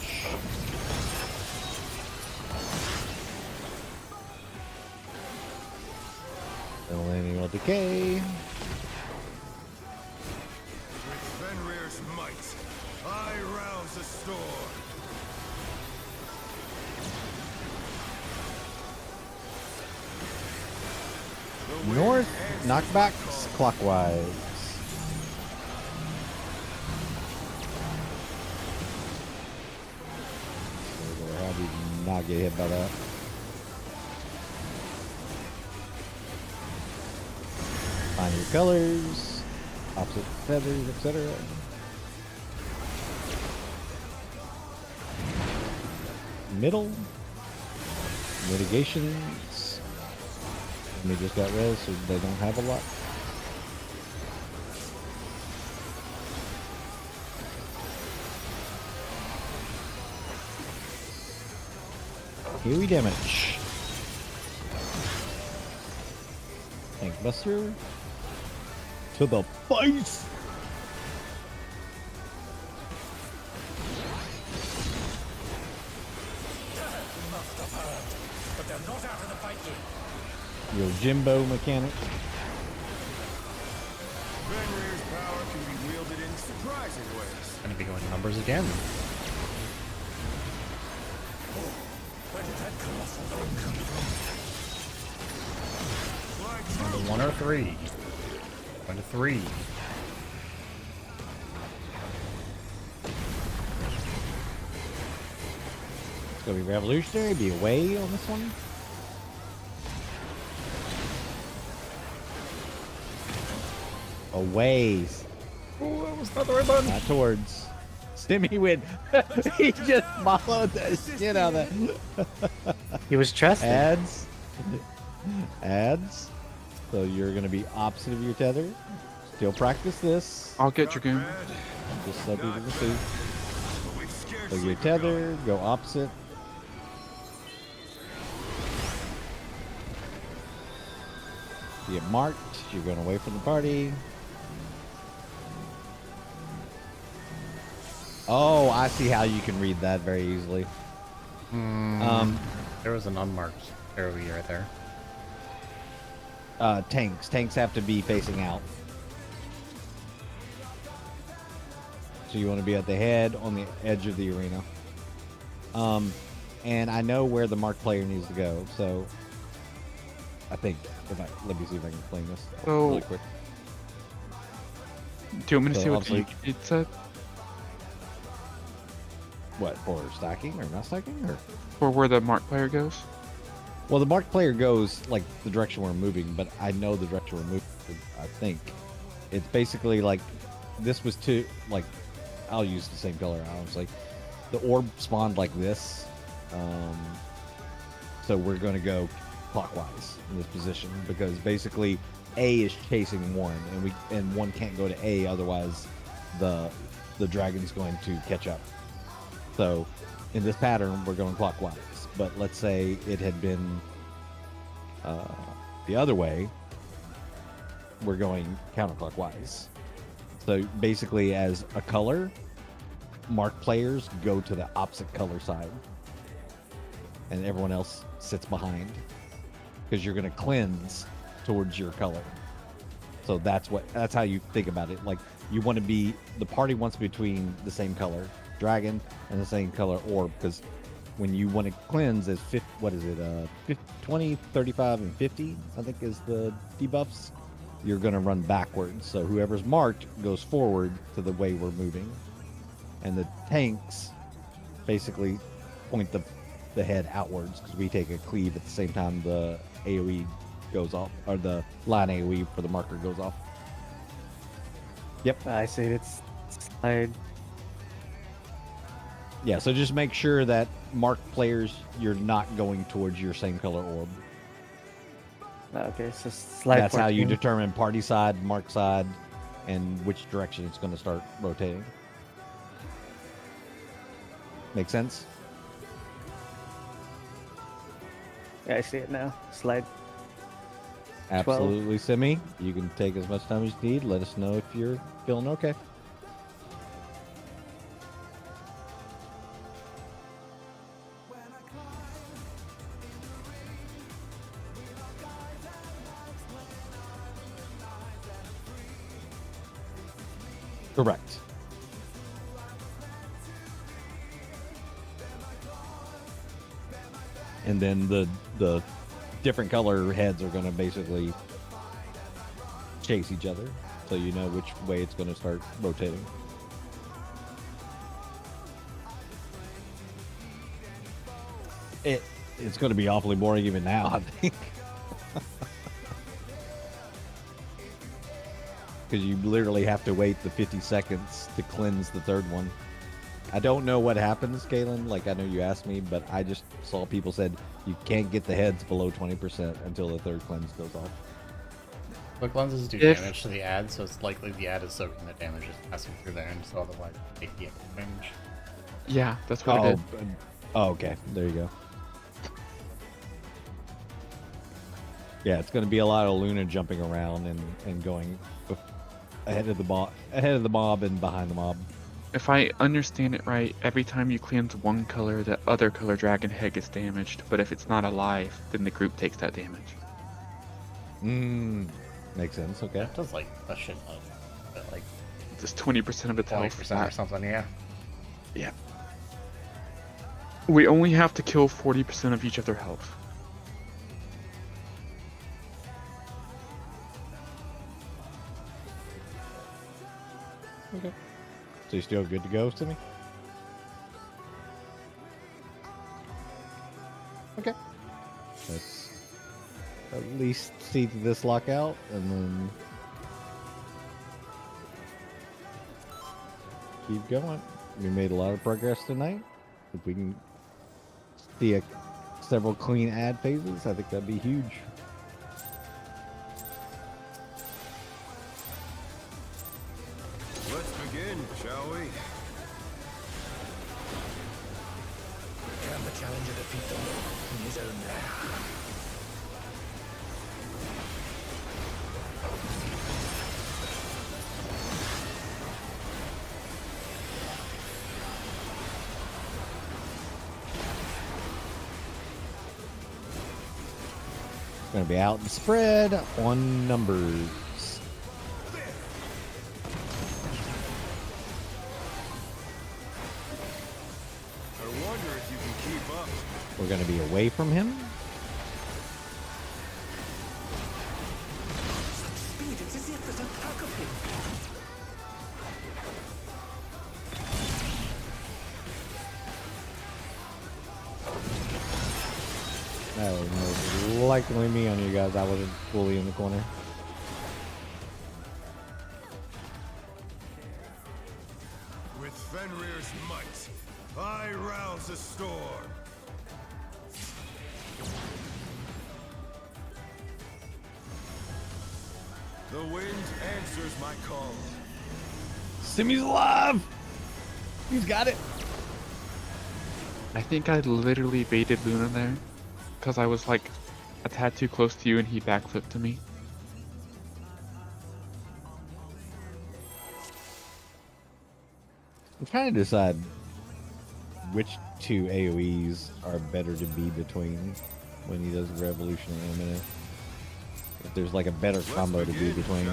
Millennial Decay. With Fenrir's might, I rouse the storm. The wind North, answers knockbacks my clockwise. How do you not get hit by that? Find your colors, opposite feathers, etc. Middle, mitigations. They just got res, so they don't have a lot. AoE damage. Tank Buster. To the face! But they're not out of the fight yet. Your Jimbo mechanic. Fenrir's power can be wielded in surprising ways. Gonna be going numbers again. Where did that colossal dome come from? Like Down to 1 or 3. 1 to 3. It's gonna be revolutionary. Be away on this one. Away. Oh, that was not the right button. Not towards. Stimmy went. He just followed the shit out of that. He was trusting. Ads. Ads. So you're going to be opposite of your tether. Still practice this. I'll get Dragoon. bad, Just so people can see. but we've So scarcely your begun. tether, go opposite. You get marked. You're going away from the party. Oh, I see how you can read that very easily. There was an unmarked AoE right there. Tanks. Tanks have to be facing out. So you want to be at the head on the edge of the arena. And I know where the marked player needs to go. So I think let me see if I can explain this So- really quick. Do you want me to So see what obviously- it said? What, for stacking or not stacking or? For where the mark player goes? Well, the marked player goes like the direction we're moving, but I know the direction we're moving. I think it's basically like this was to like I'll use the same color. I was like the orb spawned like this, so we're going to go clockwise in this position because basically A is chasing one, and one can't go to A otherwise the dragon's going to catch up. So in this pattern, we're going clockwise. But let's say it had been the other way, we're going counterclockwise. So basically, as a color, marked players go to the opposite color side, and everyone else sits behind because you're going to cleanse towards your color. So that's how you think about it. Like you want to be, the party wants to be between the same color dragon and the same color orb, because when you want to cleanse as 20, 35, and 50, I think is the debuffs, you're going to run backwards. So whoever's marked goes forward to the way we're moving. And the tanks basically point the head outwards because we take a cleave at the same time the AoE goes off, or the line AoE for the marker goes off. Yep. I see it's slide. Yeah, so just make sure that marked players, you're not going towards your same color orb. Okay, so slide. That's how you 14. determine party side, mark side, and which direction it's going to start rotating. Make sense? Yeah, I see it now. Slide. Absolutely, Simi. You can take as much time as you need. Let us know if you're feeling okay. Correct. And then the different color heads are going to basically chase each other, so you know which way it's going to start rotating. It's going to be awfully boring even now, I think. Because you literally have to wait the 50 seconds to cleanse the third one. I don't know what happens, Kalen. Like, I know you asked me, but I just saw people said you can't get the heads below 20% until the third cleanse goes off. Quick lenses do damage to the ad, so it's likely the ad is soaking the damage just passing through there, and so otherwise take the damage. Yeah, that's what it did. Oh, okay. There you go. Yeah, it's going to be a lot of Luna jumping around and going ahead of the mob and behind the mob. If I understand it right, every time you cleanse one color, the other color dragon head gets damaged. But if it's not alive, then the group takes that damage. Makes sense. Okay. That does like a shit ton. Like Just 20% of its health. 20% or something, yeah. Yeah. We only have to kill 40% of each of their health. Okay. So you still good to go, Timmy? Okay. Let's at least see this lockout, and then keep going. We made a lot of progress tonight. If we can see several clean ad phases, I think that'd be huge. Let's begin, shall we? Can the challenger defeat the moon in his own lair? Going to be out and spread on numbers. I wonder if you can keep up. We're going to be away from him. Speed, it's as if there's a pack of him. That was most likely me on you guys. I wasn't fully in the corner. With Fenrir's might, I rouse a storm. The wind answers my call. Simmy's alive! He's got it! I think I literally baited Luna there. Because I was like a tad too close to you and he backflipped to me. I'm trying to decide which two AoEs are better to be between when he does Revolution in a minute. If there's like a better combo to be between.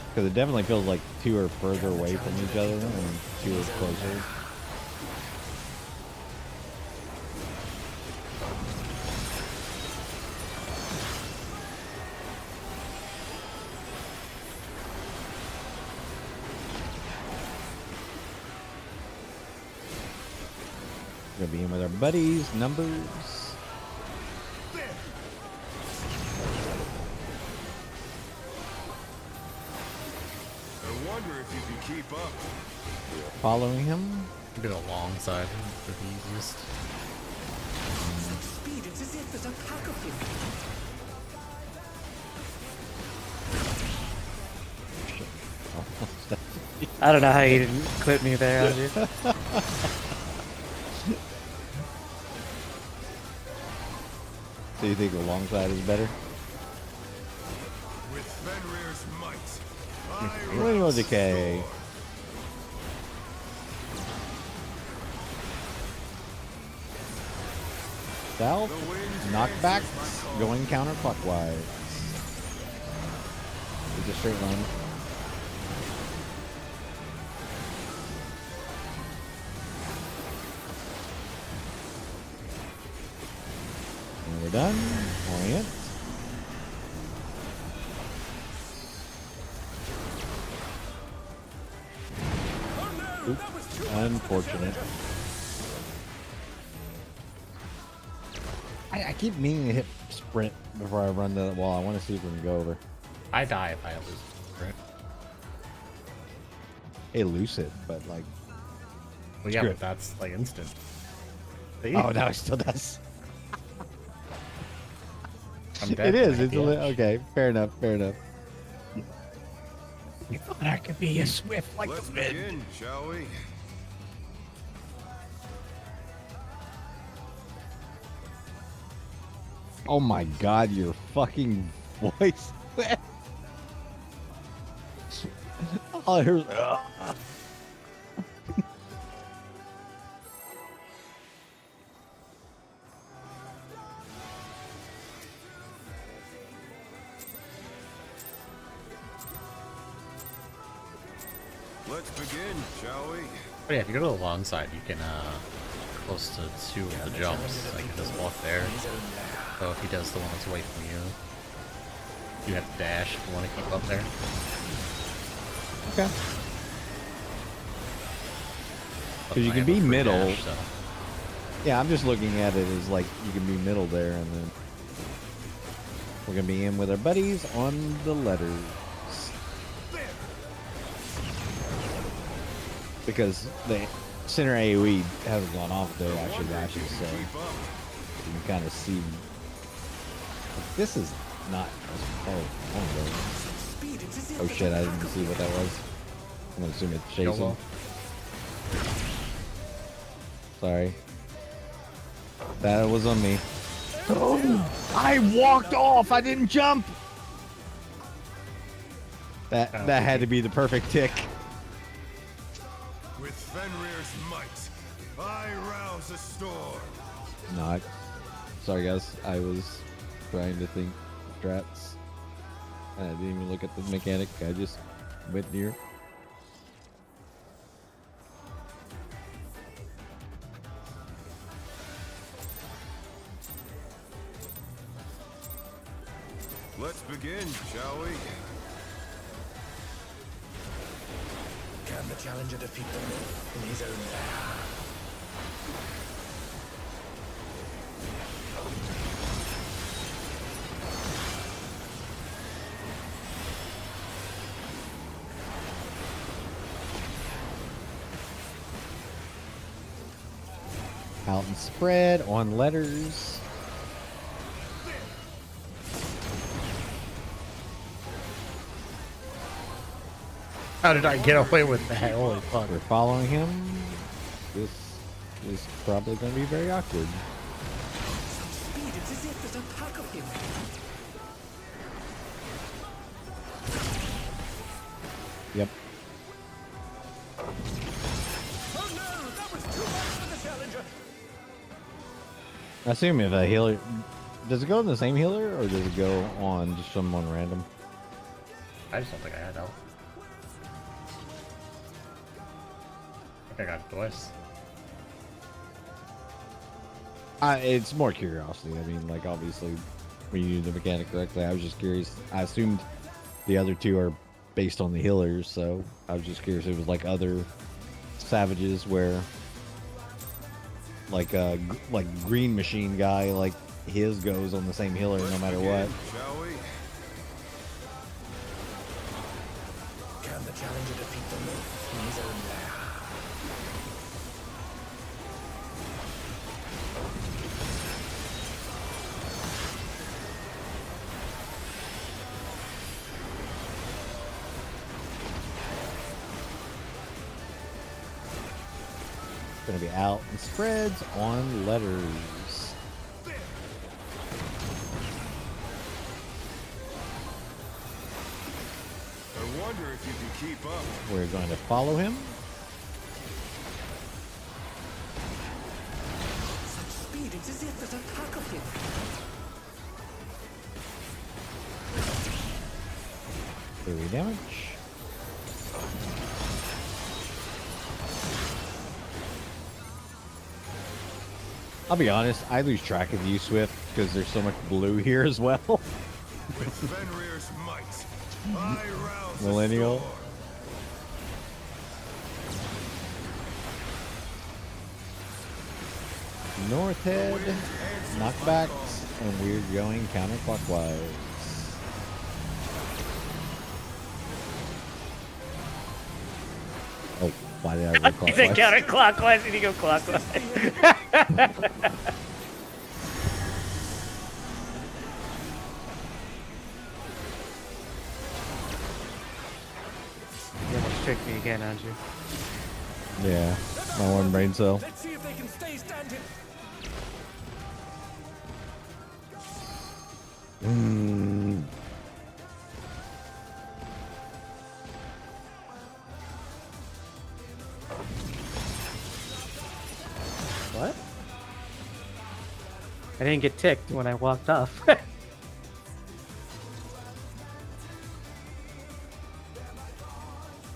Because it definitely feels like two are further away from each other and two are closer. Gonna be in with our buddies, numbers. I wonder if you can keep up. Following him. Get alongside him for the easiest. Speed, it's as if there's a pack of him. I don't know how you didn't clip me there, Andrew. So you think the long side is better? With Fenrir's might, I Rainbow rouse a Decay. storm. South, The wind knockbacks, answers my call. going counterclockwise. It's a straight line. done. Orient. Oop, unfortunate. I keep meaning to hit sprint before I run the wall. I want to see if we can go over. I die if I lose. Right? Hey, lucid, but like. Well, yeah, Screw but it. that's like instant. See? Oh, now it still does. I'm dead It is. at It's the edge. okay. Fair enough. Fair enough. You thought I could be as swift like Let's the wind. begin, shall we? Oh my god, your fucking voice. All I hear is, Let's begin, shall we? But yeah, if you go to the long side, you can close to 2 of the jumps. Like just walk there. So if he does the one that's away from you, you have to dash if you want to keep up there. okay. But Because you I can have a be free middle. dash, so Yeah, I'm just looking at it as like you can be middle there, and then we're gonna be in with our buddies on the letters. Because the center AoE hasn't gone off there, actually dashes, so Keep up. you can kind of see. This is not. Oh shit! I didn't see what that was. I'm gonna assume it's chasing. YOLO. Sorry. That was on me. I walked off. I didn't jump. That had to be the perfect tick. With Fenrir's might, I rouse a storm. Not. Sorry guys. I was trying to think strats. And I didn't even look at the mechanic. I just went near. Let's begin, shall we? Can the challenger defeat the myth in his own lair? Out and spread on letters. How did I get away with that? Holy fuck. We're following him. This is probably going to be very awkward. Speed, it's as if there's a pack of him. Yep. Oh no, that was too much for the challenger. I assume if a healer... Does it go on the same healer, or does it go on just someone random? I just don't think I had health. I think I got it twice. It's more curiosity. I mean, like, obviously, when you do the mechanic correctly, I was just curious. I assumed the other two are based on the healers, so I was just curious if it was like other savages where, like, like Green Machine guy, like, his goes on the same healer no matter what. Shall we? Can the challenger defeat the myth in his own lair? Gonna be out and spreads on letters. I wonder if you can keep up. We're going to follow him. Such speed, it's as if there's a pack of him. 30 damage. I'll be honest, I lose track of you, Swift, because there's so much blue here as well. With Fenrir's might, I rouse the Millennial. storm. North head, knockbacks, and we're going counterclockwise. Oh, why did I go He said clockwise? counterclockwise and you go clockwise. You almost tricked me again, Andrew. Yeah, my one brain cell. Let's see if they can stay standing. What? I didn't get ticked when I walked off.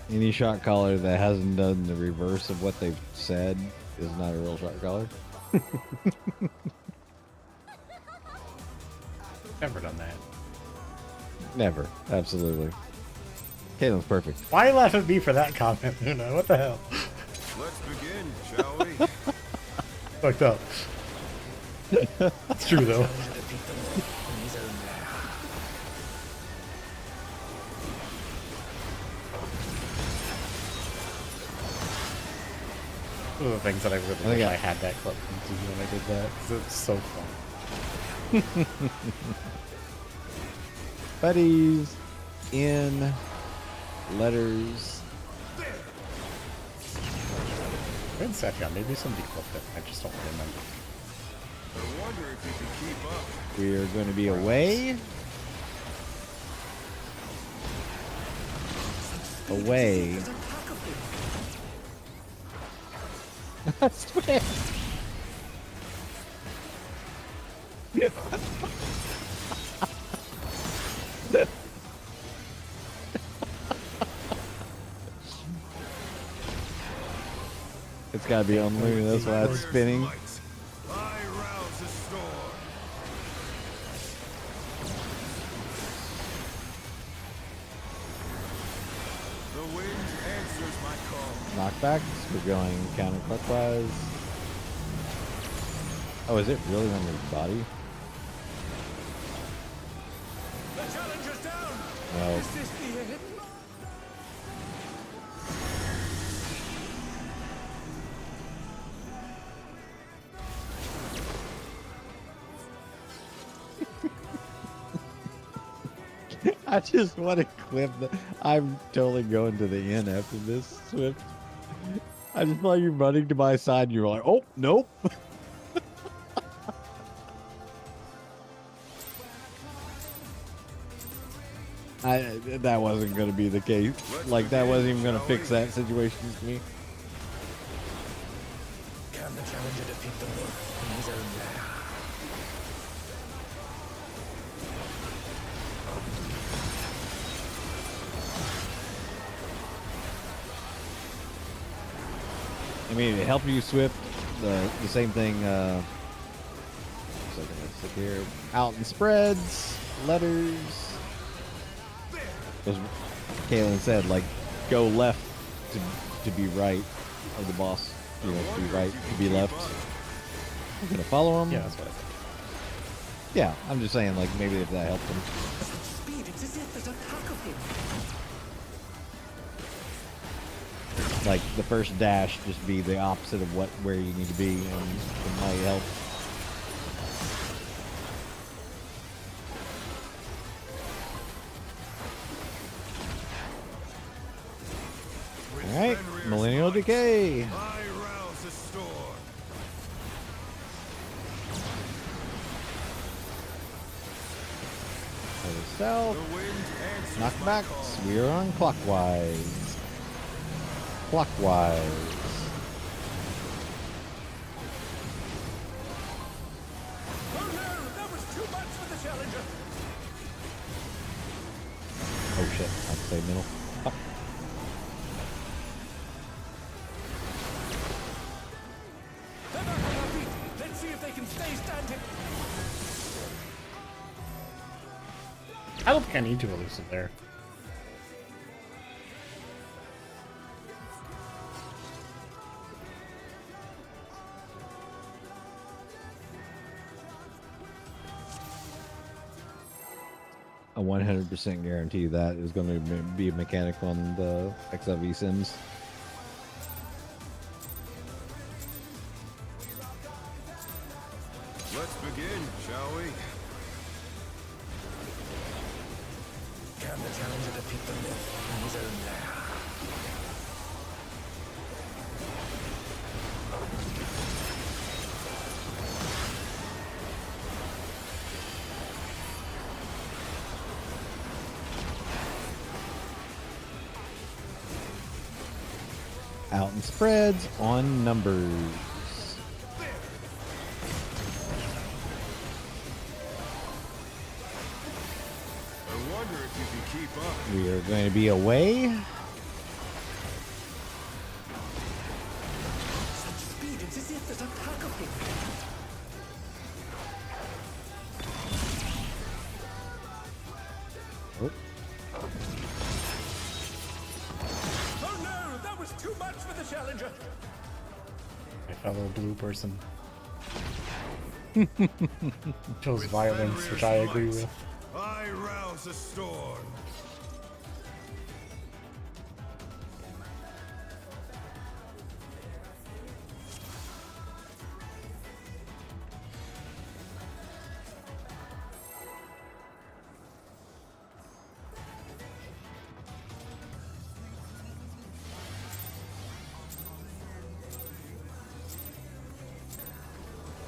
Any shot caller that hasn't done the reverse of what they've said is not a real shot caller. Never done that. Never, absolutely. Caitlin's perfect. Why you laugh at me for that comment, Luna? What the hell? Let's begin, shall we? Fucked up. It's true though. One of the things that I really think wish I- I had that clip from TV when I did that. 'Cause it's so fun. Buddies in letters. In Satya, maybe somebody clipped it. I just don't remember. I wonder if you can keep up. We are going to be away. Away. Swift. It's gotta be on Luna, that's why it's spinning. Might, I rouse the storm. The wind answers my call. Knockbacks, we're going counterclockwise. Oh, is it really on his body? The challenger's down. No. Is this the end? I just want to clip the. I'm totally going to the end after this, Swift. I just saw you running to my side and you were like, oh, nope. That wasn't going to be the case. Like, that wasn't even going to fix that situation to me. Can the challenger defeat the moon in his own lair? I mean, to help you, Swift, the same thing, so let's look here. Out in spreads, letters. As Caitlin said, like, go left to be right of the boss. You know, to be right, to be left. I'm gonna follow him. Yeah, that's what I said. Yeah, I'm just saying, like, maybe if that helped him. Such speed, it's as if there's a pack of him. Like, the first dash just be the opposite of where you need to be, and it might help. With Alright, Fenrir's Millennial might, Decay. I rouse the storm. To the south. The wind answers my call. Knockbacks. We are on clockwise. Clockwise. Oh no, that was too much for the challenger. Oh shit, I'd say middle. Oh. They're back on our feet. Let's see if they I don't think I need to elusive there. A 100% guarantee that is going to be a mechanic on the XIV Sims. Let's begin, shall we? Can the challenger defeat the myth in his own lair? Out in spreads on numbers. I wonder if you can keep up. We are going to be away. Such speed, it's as if there's a pack of him. Oh, Oh no, that was too much for the challenger. My fellow blue person. Chose violence, which I agree with. I rouse a storm.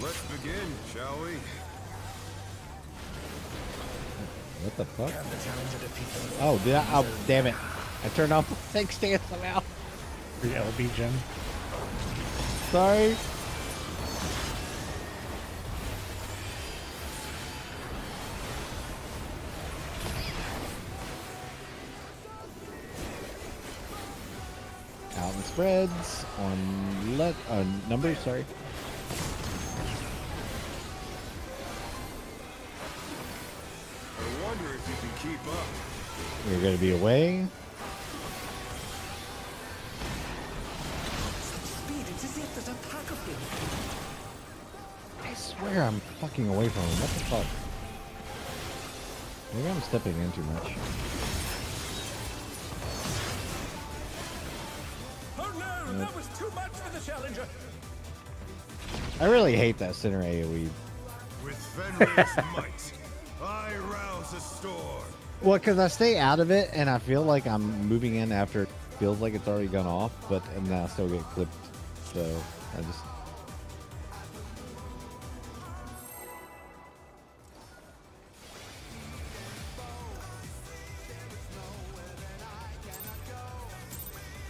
Let's begin, shall we? what the fuck? Can the challenger defeat the myth? Oh, did I? Oh, damn it. I turned off the tank stance somehow. Free LB gem. Sorry. Out in spreads on numbers, sorry. I wonder if you can keep up. We're going to be away. Such speed, it's as if there's a pack of him. I swear I'm fucking away from him. What the fuck? Maybe I'm stepping in too much. Oh no, that was too much for the challenger. I really hate that center AoE. With Fenrir's might, I rouse a storm. Well, because I stay out of it, and I feel like I'm moving in after it feels like it's already gone off, and then I still get clipped. So I just.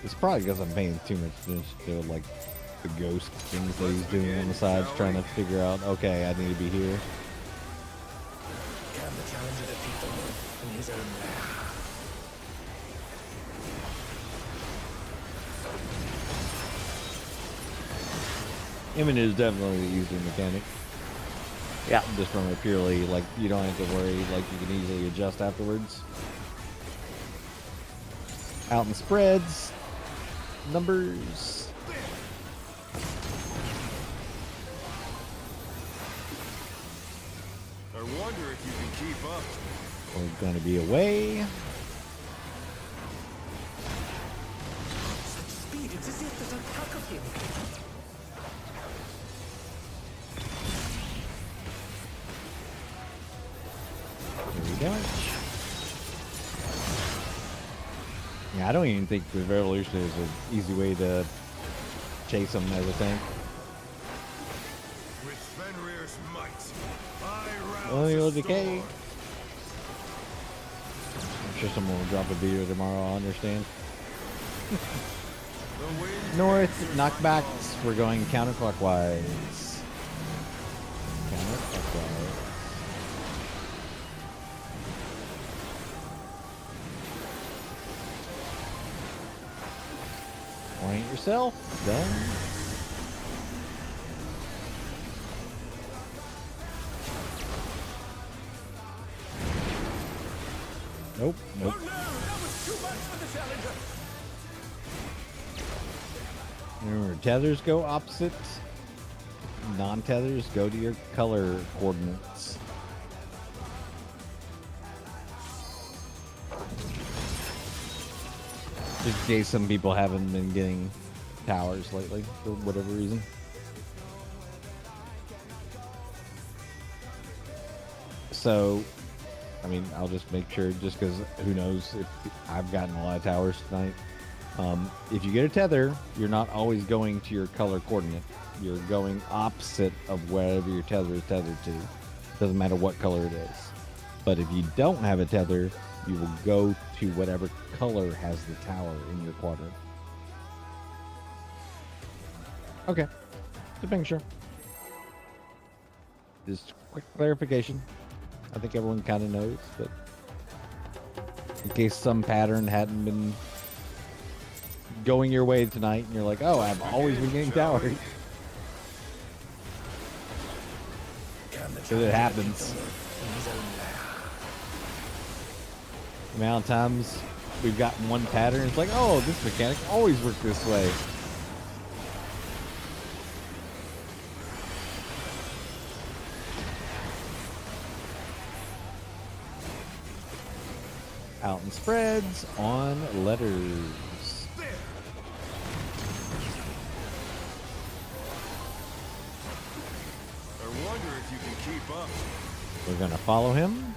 It's probably because I'm paying too much attention to like the ghost things that he's doing on the sides, trying to figure out. Okay, I need to be here. Can the challenger defeat the myth in his own lair? Immin is definitely the easier mechanic. Yeah. Just from a purely, like, you don't have to worry, like, you can easily adjust afterwards. Out in spreads. Numbers. I wonder if you can keep up. We're going to be away. Such speed, it's as if there's a pack of him. Here we go. Yeah, I don't even think the Revolution is an easy way to chase them as a tank. With Fenrir's might, I rouse Well, a you'll storm. decay. I'm sure someone will drop a video tomorrow, I'll understand. The wind North, knockbacks, we're going counterclockwise. Counterclockwise. Orient yourself. Done. Nope. Nope. Oh no, that was too much for the challenger. Remember, tethers go opposite. Non-tethers go to your color coordinates. Just in case some people haven't been getting towers lately for whatever reason. So, I mean, I'll just make sure, just because who knows if I've gotten a lot of towers tonight. If you get a tether, you're not always going to your color coordinate. You're going opposite of wherever your tether is tethered to. Doesn't matter what color it is. But if you don't have a tether, you will go to whatever color has the tower in your quadrant. Okay. Just making sure. Just quick clarification. I think everyone kind of knows, but in case some pattern hadn't been going your way tonight and you're like, oh, I've always been getting towers. Because it happens. The amount of times we've gotten one pattern, it's like, oh, this mechanic always worked this way. Out in spreads on letters. I wonder if you can keep up. We're gonna follow him.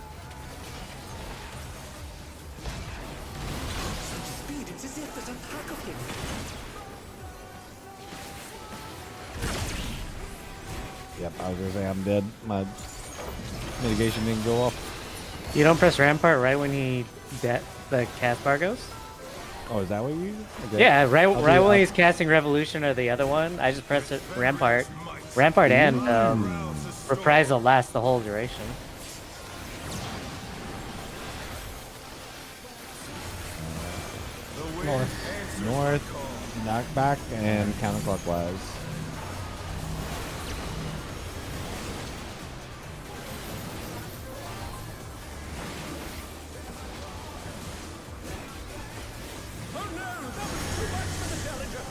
Speed, it's as if there's a pack of him. Yep, I was gonna say I'm dead. My mitigation didn't go off. You don't press Rampart right when the cast bar goes? Oh, is that what you use? Okay. Yeah, right I'll do- when I'll- he's casting Revolution or the other one, I just press it Rampart. Rampart and Reprisal lasts the whole duration. North, knockback, and counterclockwise. Oh no, that was too much for the challenger.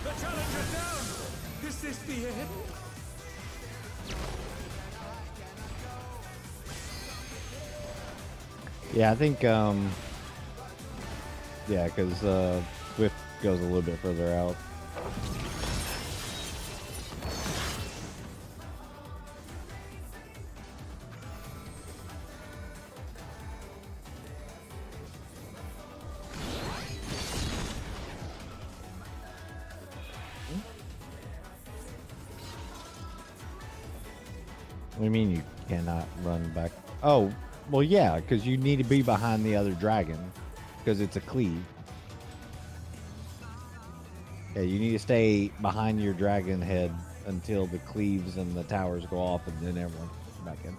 The challenger down. Is this the end? Yeah, I think, yeah, because Swift goes a little bit further out. What do you mean you cannot run back? Oh, well, yeah, because you need to be behind the other dragon, because it's a cleave. Yeah, you need to stay behind your dragon head until the cleaves and the towers go off, and then everyone back in.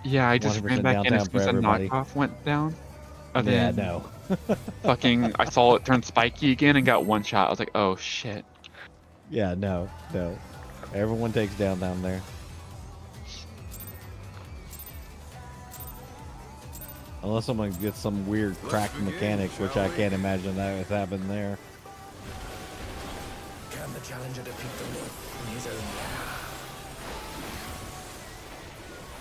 Yeah, I just 100% ran back in downtown as for soon as the everybody. knockoff went down. And Yeah, then no. fucking, I saw it turn spiky again and got one shot. I was like, oh shit. Yeah, no. Everyone takes down there. Unless someone gets some weird crack mechanic, which I can't imagine that would happen there. Can the challenger defeat the North in his own lair?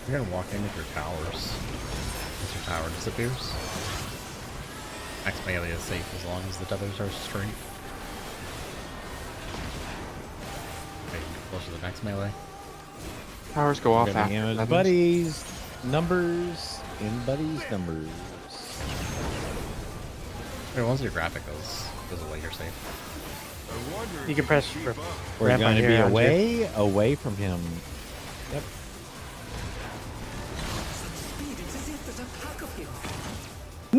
You're gonna walk in with your towers. Once your tower disappears. Next melee is safe as long as the tethers are straight. Okay, close to the next melee. Powers go off Getting after. in with that. buddies, numbers, in buddies, numbers. Okay, once your graphic goes away, you're safe. I wonder if You can press keep up. We're Rampart going to be here around you. away from him. Yep. Speed, it's as if there's a pack of him.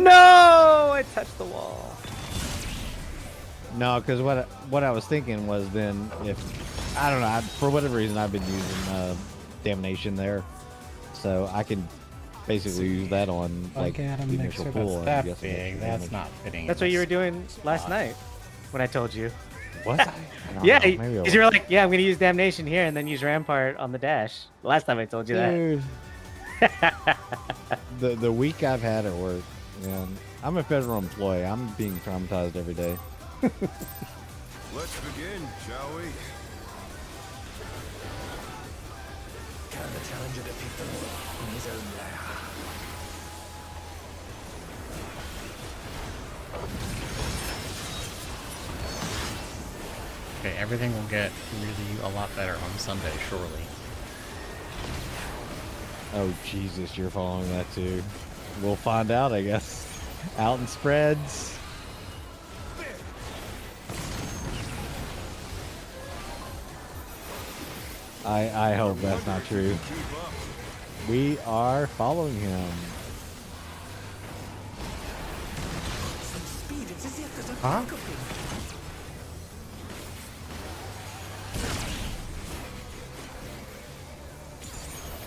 No! I touched the wall. No, because what I was thinking was then if I don't know, for whatever reason I've been using damnation there, so I can basically use that on like the initial pool. That's that big. That's not fitting. That's in what you were this doing last spot. night when I told you. Was I? I don't Yeah, know. Maybe I because was. you were like, yeah, I'm gonna use Damnation here and then use Rampart on the dash. The last time I told you Dude. The week I've had at work, man. I'm a federal employee. I'm being traumatized every day. Let's begin, shall we? Can the challenger defeat the wolf in his own lair? Okay, everything will get really a lot better on Sunday, surely. Oh, Jesus, you're following that too. We'll find out, I guess. Out in spreads. I hope that's not true. We are following him. Some speed, it's as if there's a Huh? pack of him.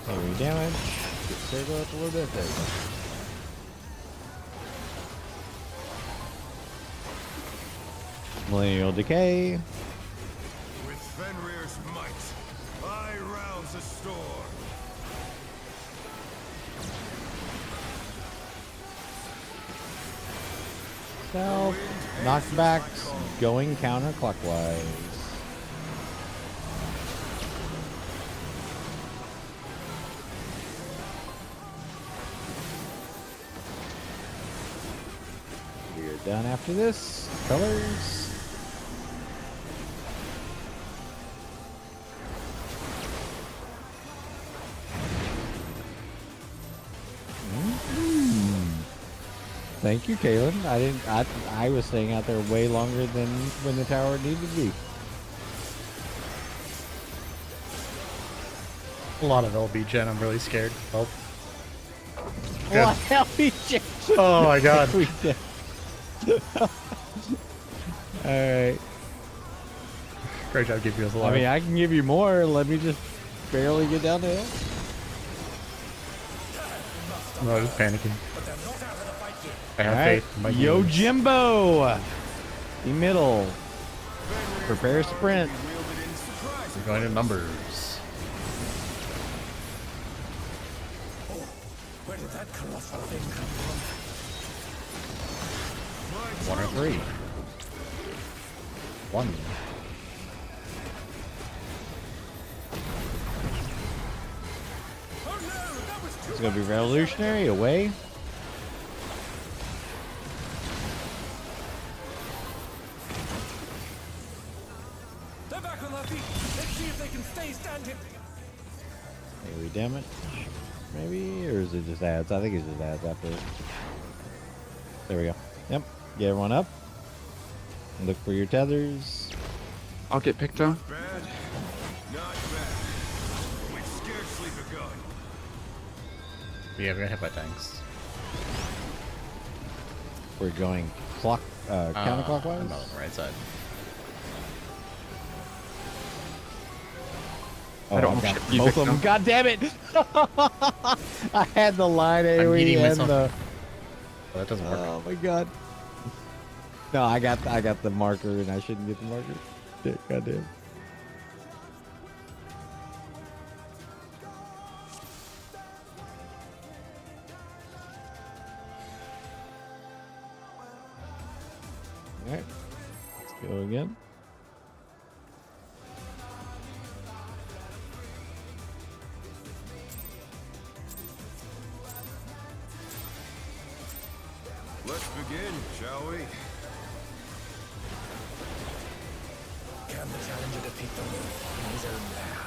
Heavy damage. Get circle up a little bit. There we go. Millennial Decay. With Fenrir's might, I rouse a storm. Self. Knockbacks going counterclockwise. We're done after this. Colors. Thank you, Kaylin. I didn't. I was staying out there way longer than when the tower needed to be. A lot of LB Gen. I'm really scared. Oh, What hell we did? oh my god. We did. All right. Great job keeping us I alive. mean, I can give you more. Let me just barely get down there. No, just panicking. I have All right. faith in my Yo, humans. Jimbo. The middle. Prepare sprint. Wielded in surprise. We're going to numbers. Where did that colossal thing come from? 1 or 3. 1. It's gonna be revolutionary. Away. They're back on their feet. Let's see if they can stay standing. Maybe damage. Maybe, or is it just ads? I think it's just ads after. There we go. Yep. Get everyone up. Look for your tethers. I'll get picked up. Bad? Not bad. We've scarcely begun. Yeah, we're gonna hit by tanks. We're going counterclockwise. I'm on the right side. Oh, I don't I've know got if you both picked of them. them. God damn it! I had the line AoE eating and myself. the. Oh, that doesn't work. Oh my god. No, I got the marker and I shouldn't get the marker. Shit, goddamn. Alright. Let's go again. Let's begin, shall we? Can the challenger defeat the wolf in his own lair?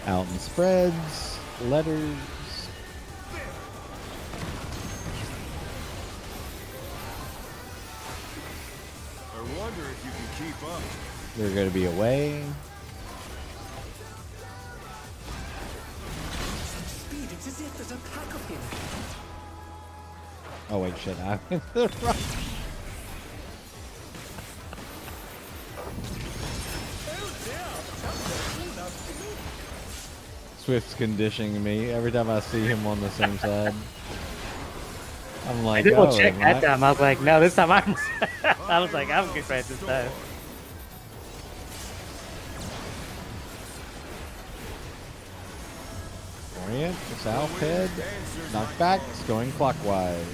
Out in spreads, letters. I wonder if you can keep up. They're going to be away. Some speed, it's as if there's a pack of him. Oh wait, shit! I went to the right. Swift's conditioning me every time I see him on the same side. I'm I like, did oh, check am that I- time. I was like, no, this time I'm. I was like, I'm good right this time. Orient, south head, knock back, it's going clockwise.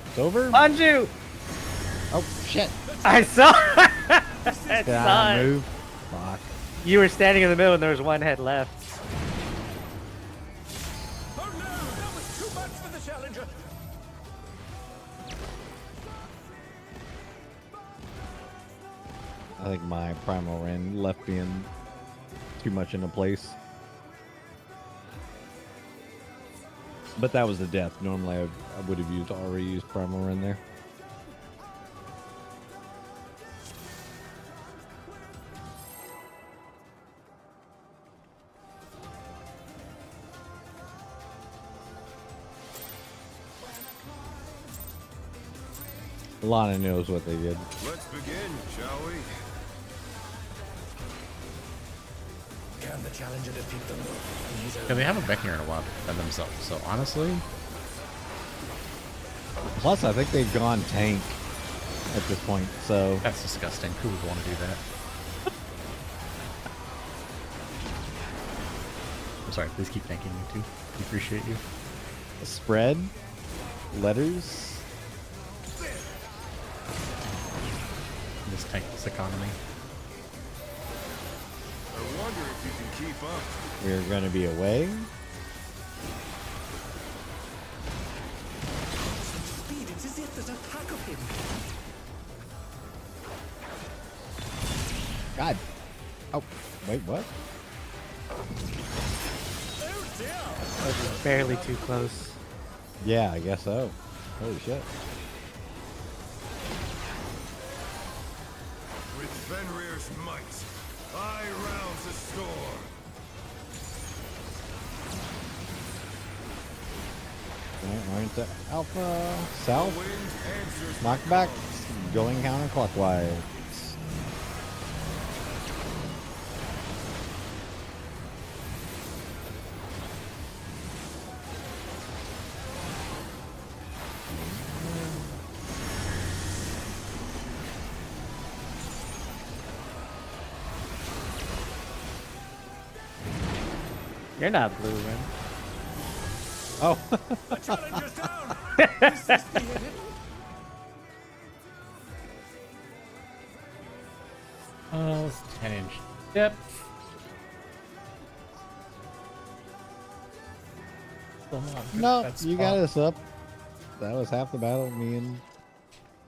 It's over. Anju! Oh shit! I saw. I Did saw I it. move? Fuck. You were standing in the middle and there was one head left. Oh no, that was too much for the challenger. I think my primal Ren left being too much into place. But that was the death. Normally I would have already used primal Ren there. Lana knows what they did. Let's begin, shall we? Can the challenger defeat the move in his own Yeah, they haven't been here in a while to defend themselves. So honestly, Plus, I think they've gone tank at this point, so that's disgusting. Who would want to do that? I'm sorry. Please keep thanking me too. We appreciate you. spread, letters. This tank this economy. I wonder if you can keep up. We're going to be away. speed. It's as if there's a pack of him. God. Oh, wait, what? That was barely too close. Yeah, I guess so. Holy shit. With Fenrir's might, I rouse the storm. Alright, to Alpha, South, Wind answers knockback, going counterclockwise. You're not blue, man. Oh, The challenger's down. Is this the end? Oh, it's 10-inch depth. Still not good no, at that you spot. got us up. That was half the battle. Me and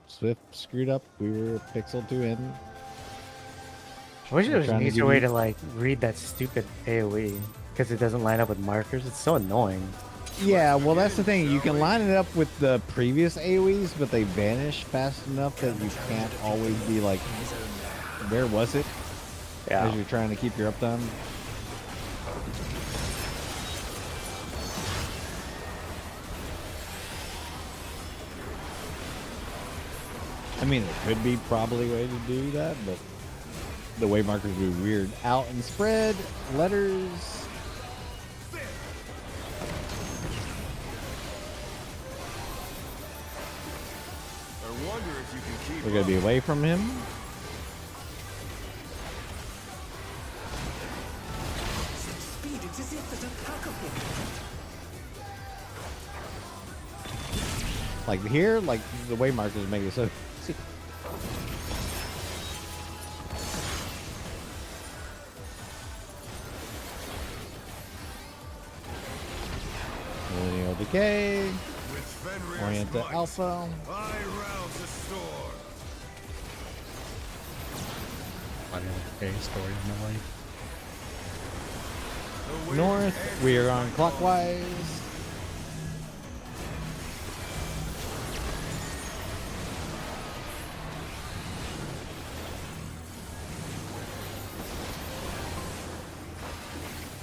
Swift screwed up. We were pixel 2 in. I wish there was trying an to easier give way you- to like read that stupid AoE because it doesn't line up with markers. It's so annoying. Yeah, well, that's the thing. You can line it up with the previous AoEs, but they vanish fast enough that you can't always be like, where was it? As you're trying to keep your uptime. I mean, it could be probably a way to do that, but the way markers would be weird. Out and spread, letters. I wonder if you can keep We're gonna be away from him. Speed. It's as if there's a pack of him. Like here, like the way markers make it so. See. Millennial Decay, with Fenrir's Orient to might, Alpha. I rouse the storm. I mean, okay, story of my life. The wind North, we are on clockwise.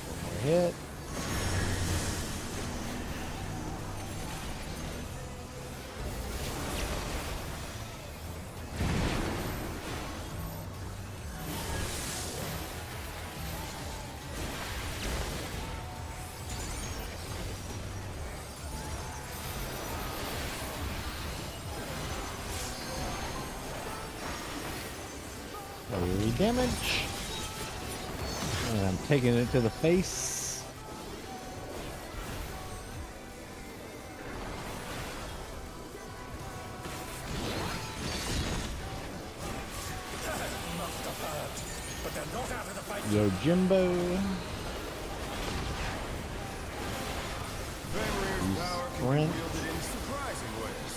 One more hit. AoE damage. And I'm taking it to the face. Yo, Jimbo. Fenrir's power can be Sprint. wielded in surprising ways.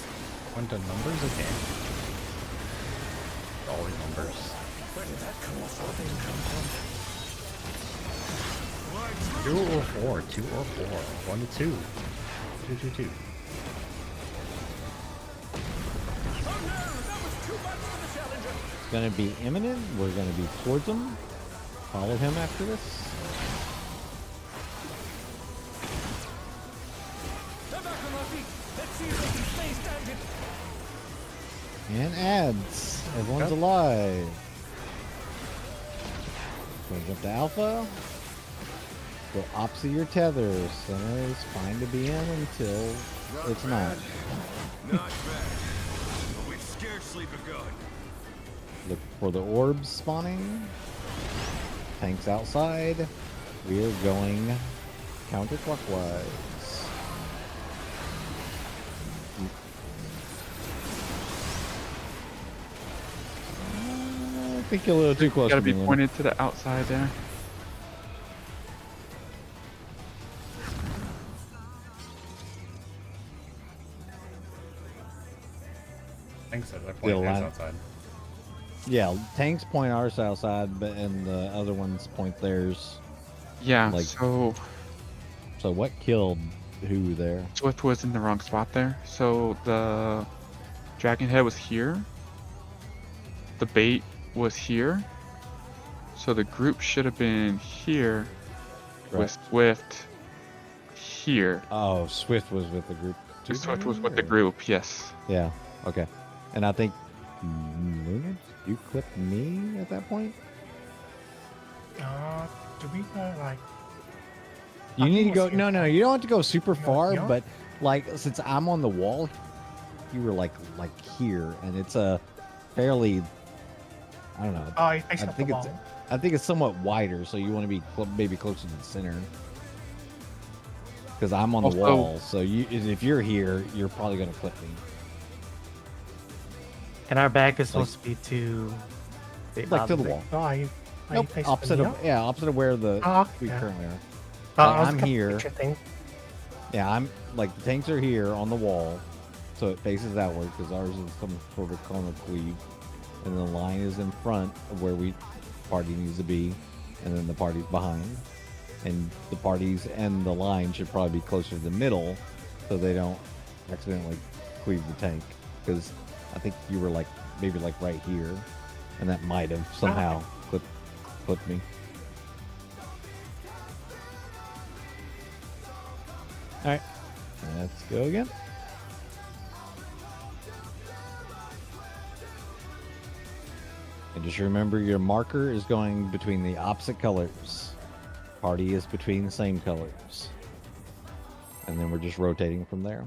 Went to numbers again. Always numbers. Where did that colossal thing come from? My 2 true or 4, 2 or 4. 1 to 2. 2, 2, 2. It's gonna be imminent. We're gonna be towards him. Follow him after this. They're back on our feet. Let's see if they can stay standing. And ads. Everyone's alive. Gonna jump to alpha. Go opposite your tether. Center is fine to be in until it's not. not bad. But we've scarcely begun. Look for the orbs spawning. Tanks outside. We are going counterclockwise. I think you're a little too close. Gotta to be me, Lynn. pointed to the outside there. Thanks, they're pointing line. outside. Yeah, tanks point our south side, but and the other ones point theirs. Yeah, Like- so So what killed who there? Swift was in the wrong spot there. So the dragon head was here. The bait was here. So the group should have been here Right. with Swift here. Oh, Swift was with the group. too, Swift was with the or- group, yes. Yeah. Okay. And I think Luna, you clipped me at that point. To be like, You I need to think go. was here. No, you don't have to go super far. yeah. But like, since I'm on the wall, you were like here, and it's a fairly. I don't know. I faced up the think it's. wall. I think it's somewhat wider, so you want to be maybe closer to the center. Because I'm on the Also- wall, so if you're here, you're probably gonna clip me. And our back is supposed to be to Like to the wall. Oh, are you Nope, facing opposite me of up? opposite of where the Oh, we yeah. currently are. I Like, was I'm looking at the here. picture thing. Yeah, I'm like the tanks are here on the wall, so it faces outward because ours is some sort of corner cleave, and the line is in front of where we party needs to be, and then the party's behind, and the parties and the line should probably be closer to the middle, so they don't accidentally cleave the tank. Because I think you were like maybe like right here, and that might have somehow clipped me. All right, let's go again. And just remember your marker is going between the opposite colors. Party is between the same colors. And then we're just rotating from there.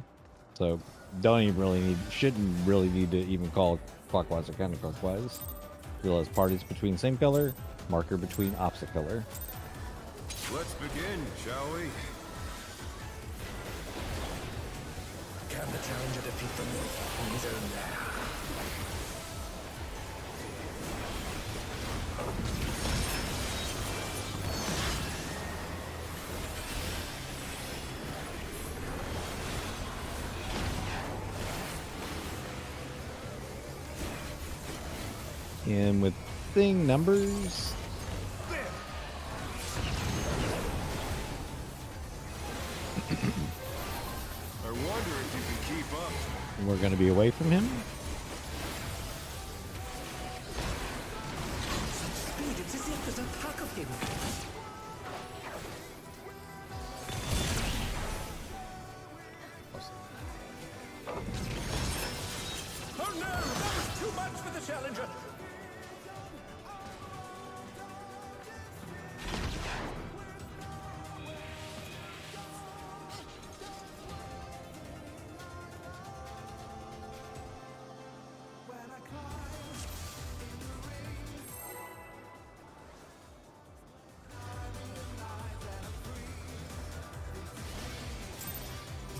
So shouldn't really need to even call clockwise or counterclockwise. Realize parties between same color, marker between opposite color. Let's begin, shall we? Can the challenger defeat the myth in his own lair? And with thing numbers, I wonder if you can keep up. we're going to be away from him. Speed, it's as if there's a pack of him. Oh no, that was too much for the challenger.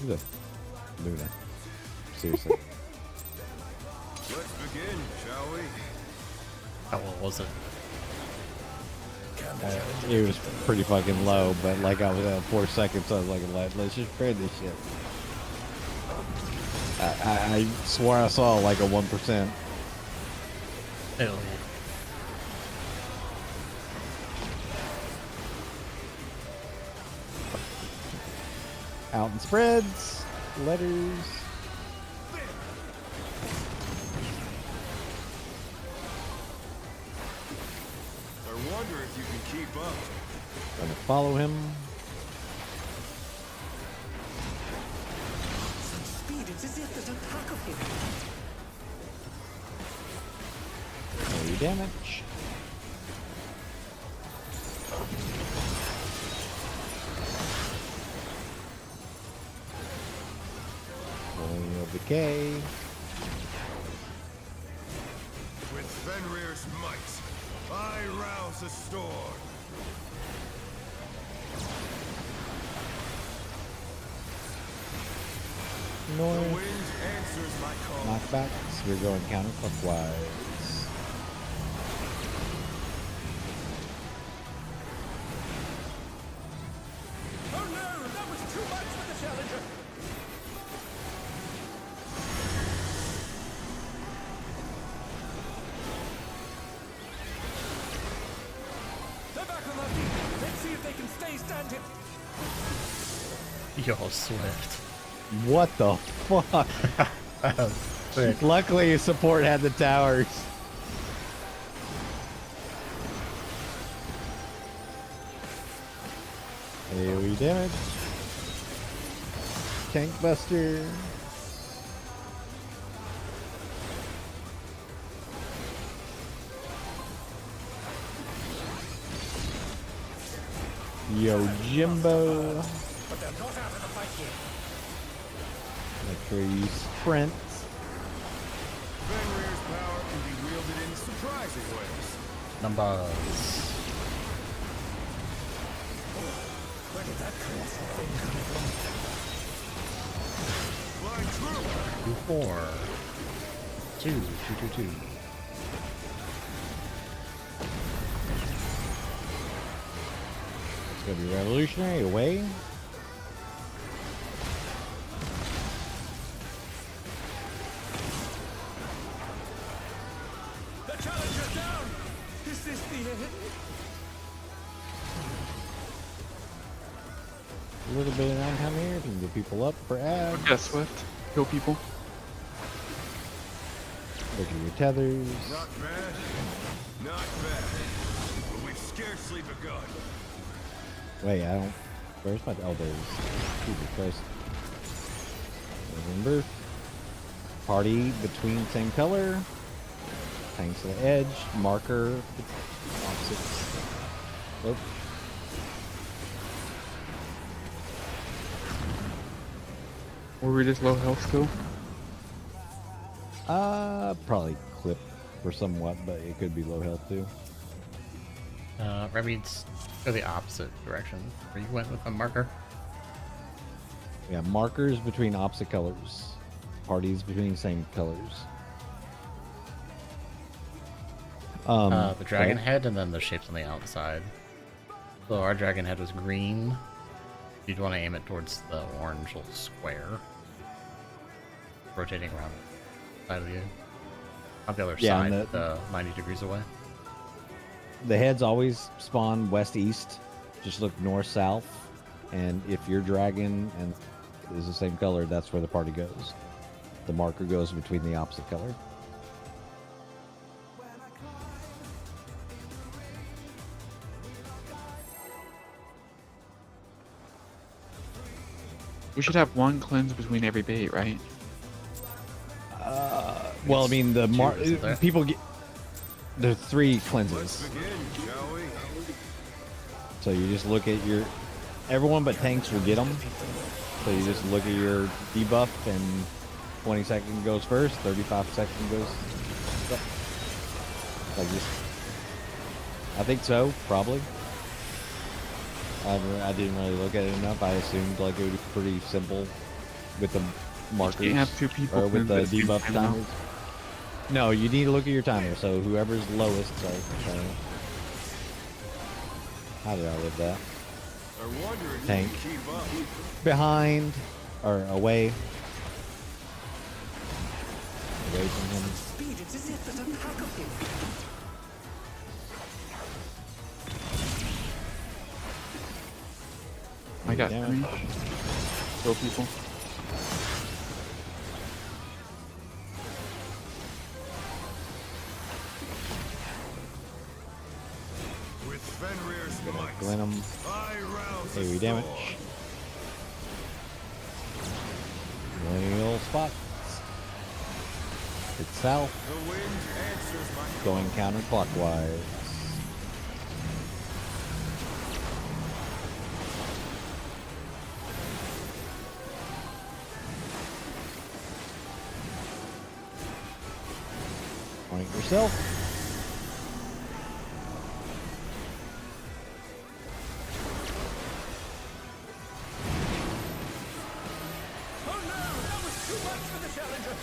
Who's a Luna? Seriously. Let's begin, shall we? How well was it? It was pretty fucking low, but like I was at 4 seconds, I was like, let's just try this shit. I swore I saw like a 1%. Ew. Out in spreads, letters. I wonder if you can keep up. Gonna follow him. Such speed, it's as if there's a pack of him. Any damage. Rolling of decay. With Fenrir's might, I rouse the storm. The North. wind answers my call. Knockbacks. We're going counterclockwise. Oh no, that was too much for the challenger. They're back on their feet. Let's see if they can stay standing. Yo, Swift. What the fuck? Sick. Luckily, his support had the towers. AoE damage. Tank Buster. Yo, Jimbo. But they're not out of the fight yet. Make sure you sprint. Fenrir's power can be wielded in surprising ways. Numbers. Where did that colossal thing come from? Fly true. 2, 4. 2, 2, 2, 2. It's gonna be revolutionary. Away. The challenger's down! Is this the end? A little bit of downtime here. If you can get people up for ads. Yeah, Swift. Kill people. Look at your tethers. Not bad. Not bad. But we've scarcely begun. Wait, I don't. Where's my. Oh, there's. Jesus Christ. Remember? Party between same color. Tanks to the edge. Marker. Opposites. Nope. Were we just low health still? Probably clip for somewhat, but it could be low health too. Remy's go the opposite direction. Where you went with a marker. Yeah, markers between opposite colors. Parties between same colors. The dragon okay. head and then the shapes on the outside. So our dragon head was green. You'd want to aim it towards the orange little square. Rotating around the side of you. On the other Yeah, side, and 90 degrees away. The heads always spawn west-east. Just look north-south. And if your dragon and is the same color, that's where the party goes. The marker goes between the opposite color. We should have one cleanse between every bait, right? Well, I mean, the isn't there? people get the 3 Let's cleanses. begin, shall we? So you just look at your. Everyone but tanks will get them. So you just look at your debuff, and 20 second goes first, 35 second goes. Like just. I think so, probably. I didn't really look at it enough. I assumed like it would be pretty simple with the markers. You have 2 people or with the doing same debuff time now? timers. No, you need to look at your timer. So whoever's lowest. Sorry. How did I live that? I wonder if Tank. you can keep up. Behind or away. Away from him. Speed, it's as if there's a pack of him. I got Damn 3. Kill people. With Fenrir's might, Glen him. I rouse the AoE damage. storm. Millennial spots. It's south. The wind answers my Going counterclockwise. Point yourself. Oh no, that was too much for the challenger.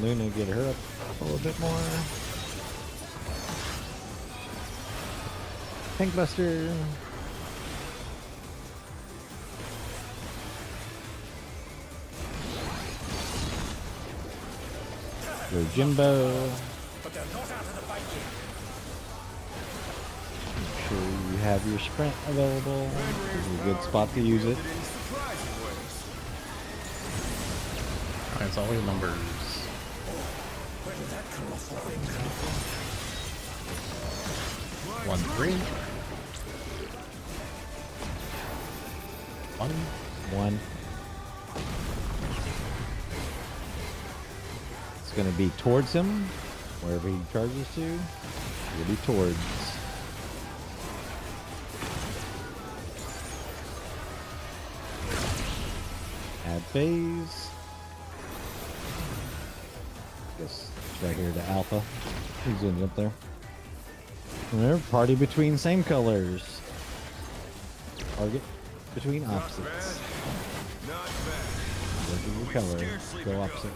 Luna, get her up a little bit more. Tank Buster. Go Jimbo. But they're not out of the fight yet. Make sure you have your sprint available. This is a good spot to use it. in surprising ways. It's always numbers. Where did that colossal thing come from? 1, 3. 1. One. It's going to be towards him. Wherever he charges to, it'll be towards. Add phase. Guess it's right here to Alpha. He zooms up there. Remember, party between same colors. Target between opposites. Not bad. Look at your color. Go opposite.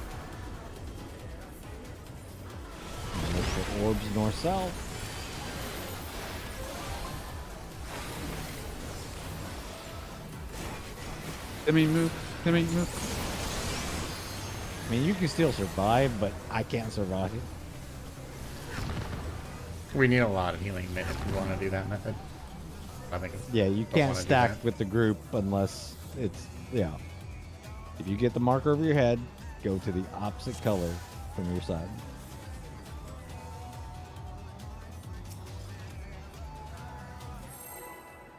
And look for orbs north-south. Let me move. Let me move. I mean, you can still survive, but I can't survive. We need a lot of healing if we want to do that method. I think it's, Yeah, you don't can't wanna do stack that. with the group unless it's, yeah. If you get the marker over your head, go to the opposite color from your side.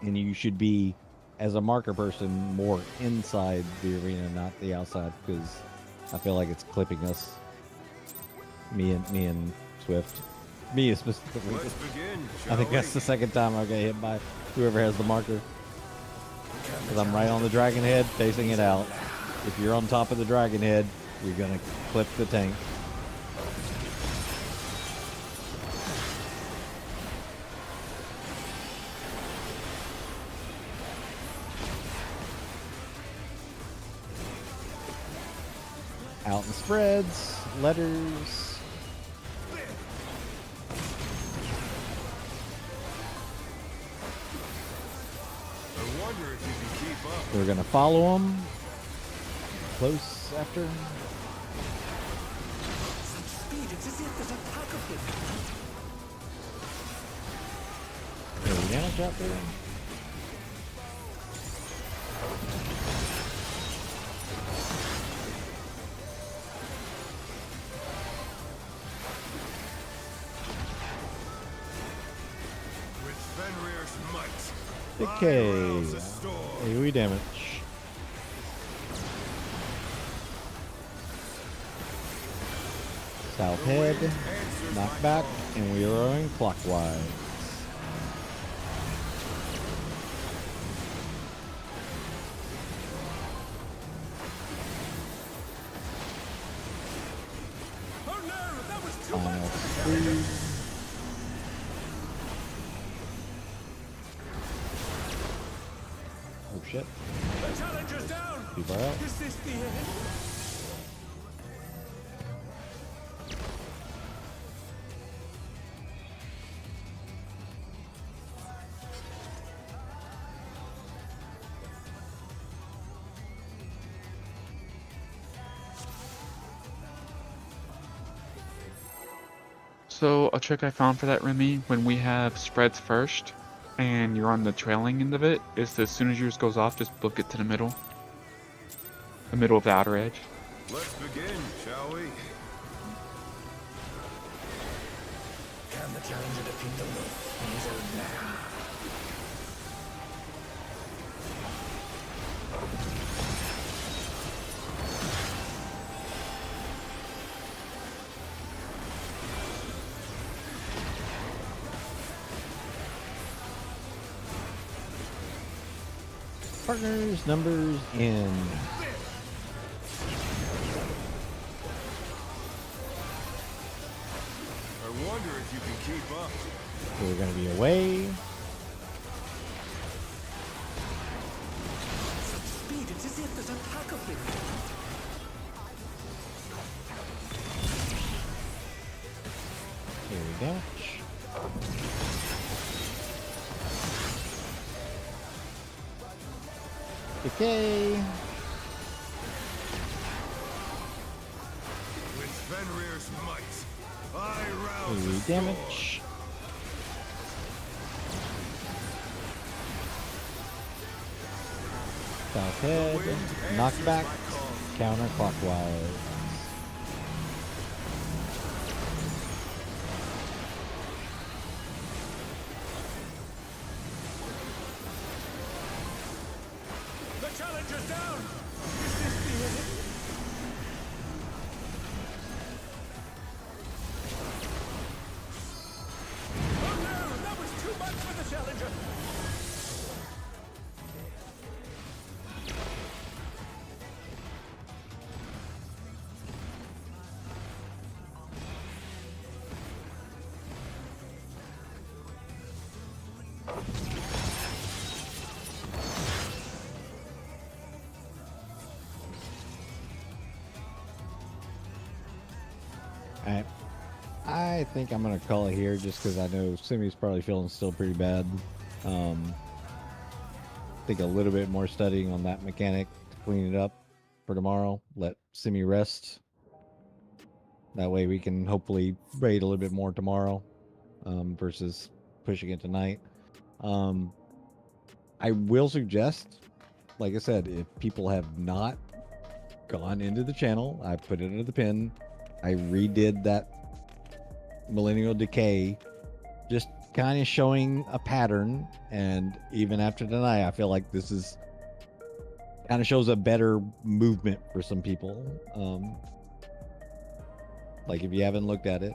And you should be, as a marker person, more inside the arena, not the outside, because I feel like it's clipping us. Me and Swift. Me specifically. Let's begin, I think shall that's the second time I got hit by whoever has the marker. Because I'm right on the dragon head, facing it out. If you're on top of the dragon head, you're gonna clip the tank. Out in spreads, letters. I wonder if you can keep up. We're gonna follow them. Close after. Speed, it's as if there's a pack of him. Any damage out there? With Fenrir's might, Big I K. rouse the storm. AoE damage. South head, knock back, and we are going clockwise. Oh no, that was Final three. Oh shit. The challenger's down! Too far out. Is this the end? So a trick I found for that Remy, when we have spreads first, and you're on the trailing end of it, is that as soon as yours goes off, just book it to the middle. The middle of the outer edge. Let's begin, shall we? Can the challenger defeat the moon? These are now. Partners, numbers, in. I wonder if you can keep up. We're going to be away. Speed, it's as if there's a pack of them. Here we go. Okay. With Fenrir's might, I rouse the storm. Damage. South head. Knockback. Counterclockwise. The challenger's down! Is this the end? Oh no! That was too much for the challenger! Alright. I think I'm going to call it here just because I know Simi's probably feeling still pretty bad. Think a little bit more studying on that mechanic to clean it up for tomorrow. Let Simi rest. That way we can hopefully raid a little bit more tomorrow versus pushing it tonight. I will suggest, like I said, if people have not gone into the channel, I put it under the pin. I redid that Millennial Decay, just kind of showing a pattern. And even after tonight, I feel like this is kind of shows a better movement for some people. Like if you haven't looked at it,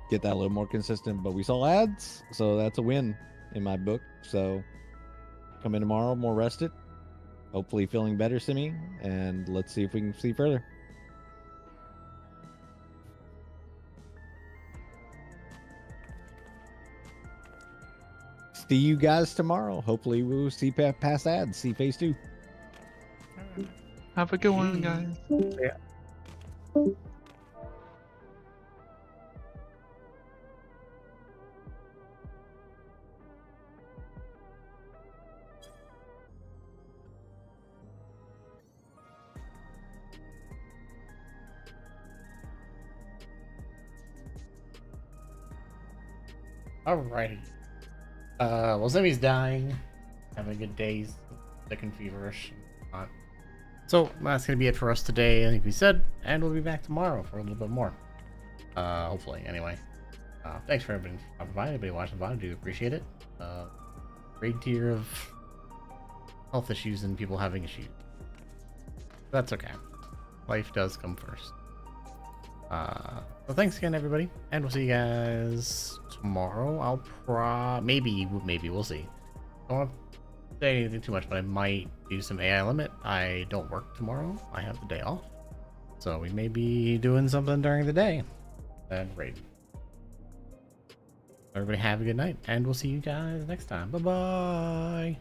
get that a little more consistent. But we saw ads, so that's a win in my book. So come in tomorrow, more rested, hopefully feeling better, Simi, and let's see if we can see further. See you guys tomorrow. Hopefully we'll see past ads, see phase 2. Have a good one, guys. Yeah. Alrighty. Well, Zimmy's dying, having a good day, sick and feverish. So that's gonna be it for us today, I think we said, and we'll be back tomorrow for a little bit more. Hopefully, anyway. Thanks for everybody stopping by, anybody watching the VOD, I do appreciate it. Great tier of health issues and people having issues. That's okay. Life does come first. Well, thanks again, everybody, and we'll see you guys tomorrow. I'll maybe we'll see. I don't want to say anything too much, but I might do some AI limit. I don't work tomorrow. I have the day off. So we may be doing something during the day. Great. Everybody have a good night, and we'll see you guys next time. Bye bye.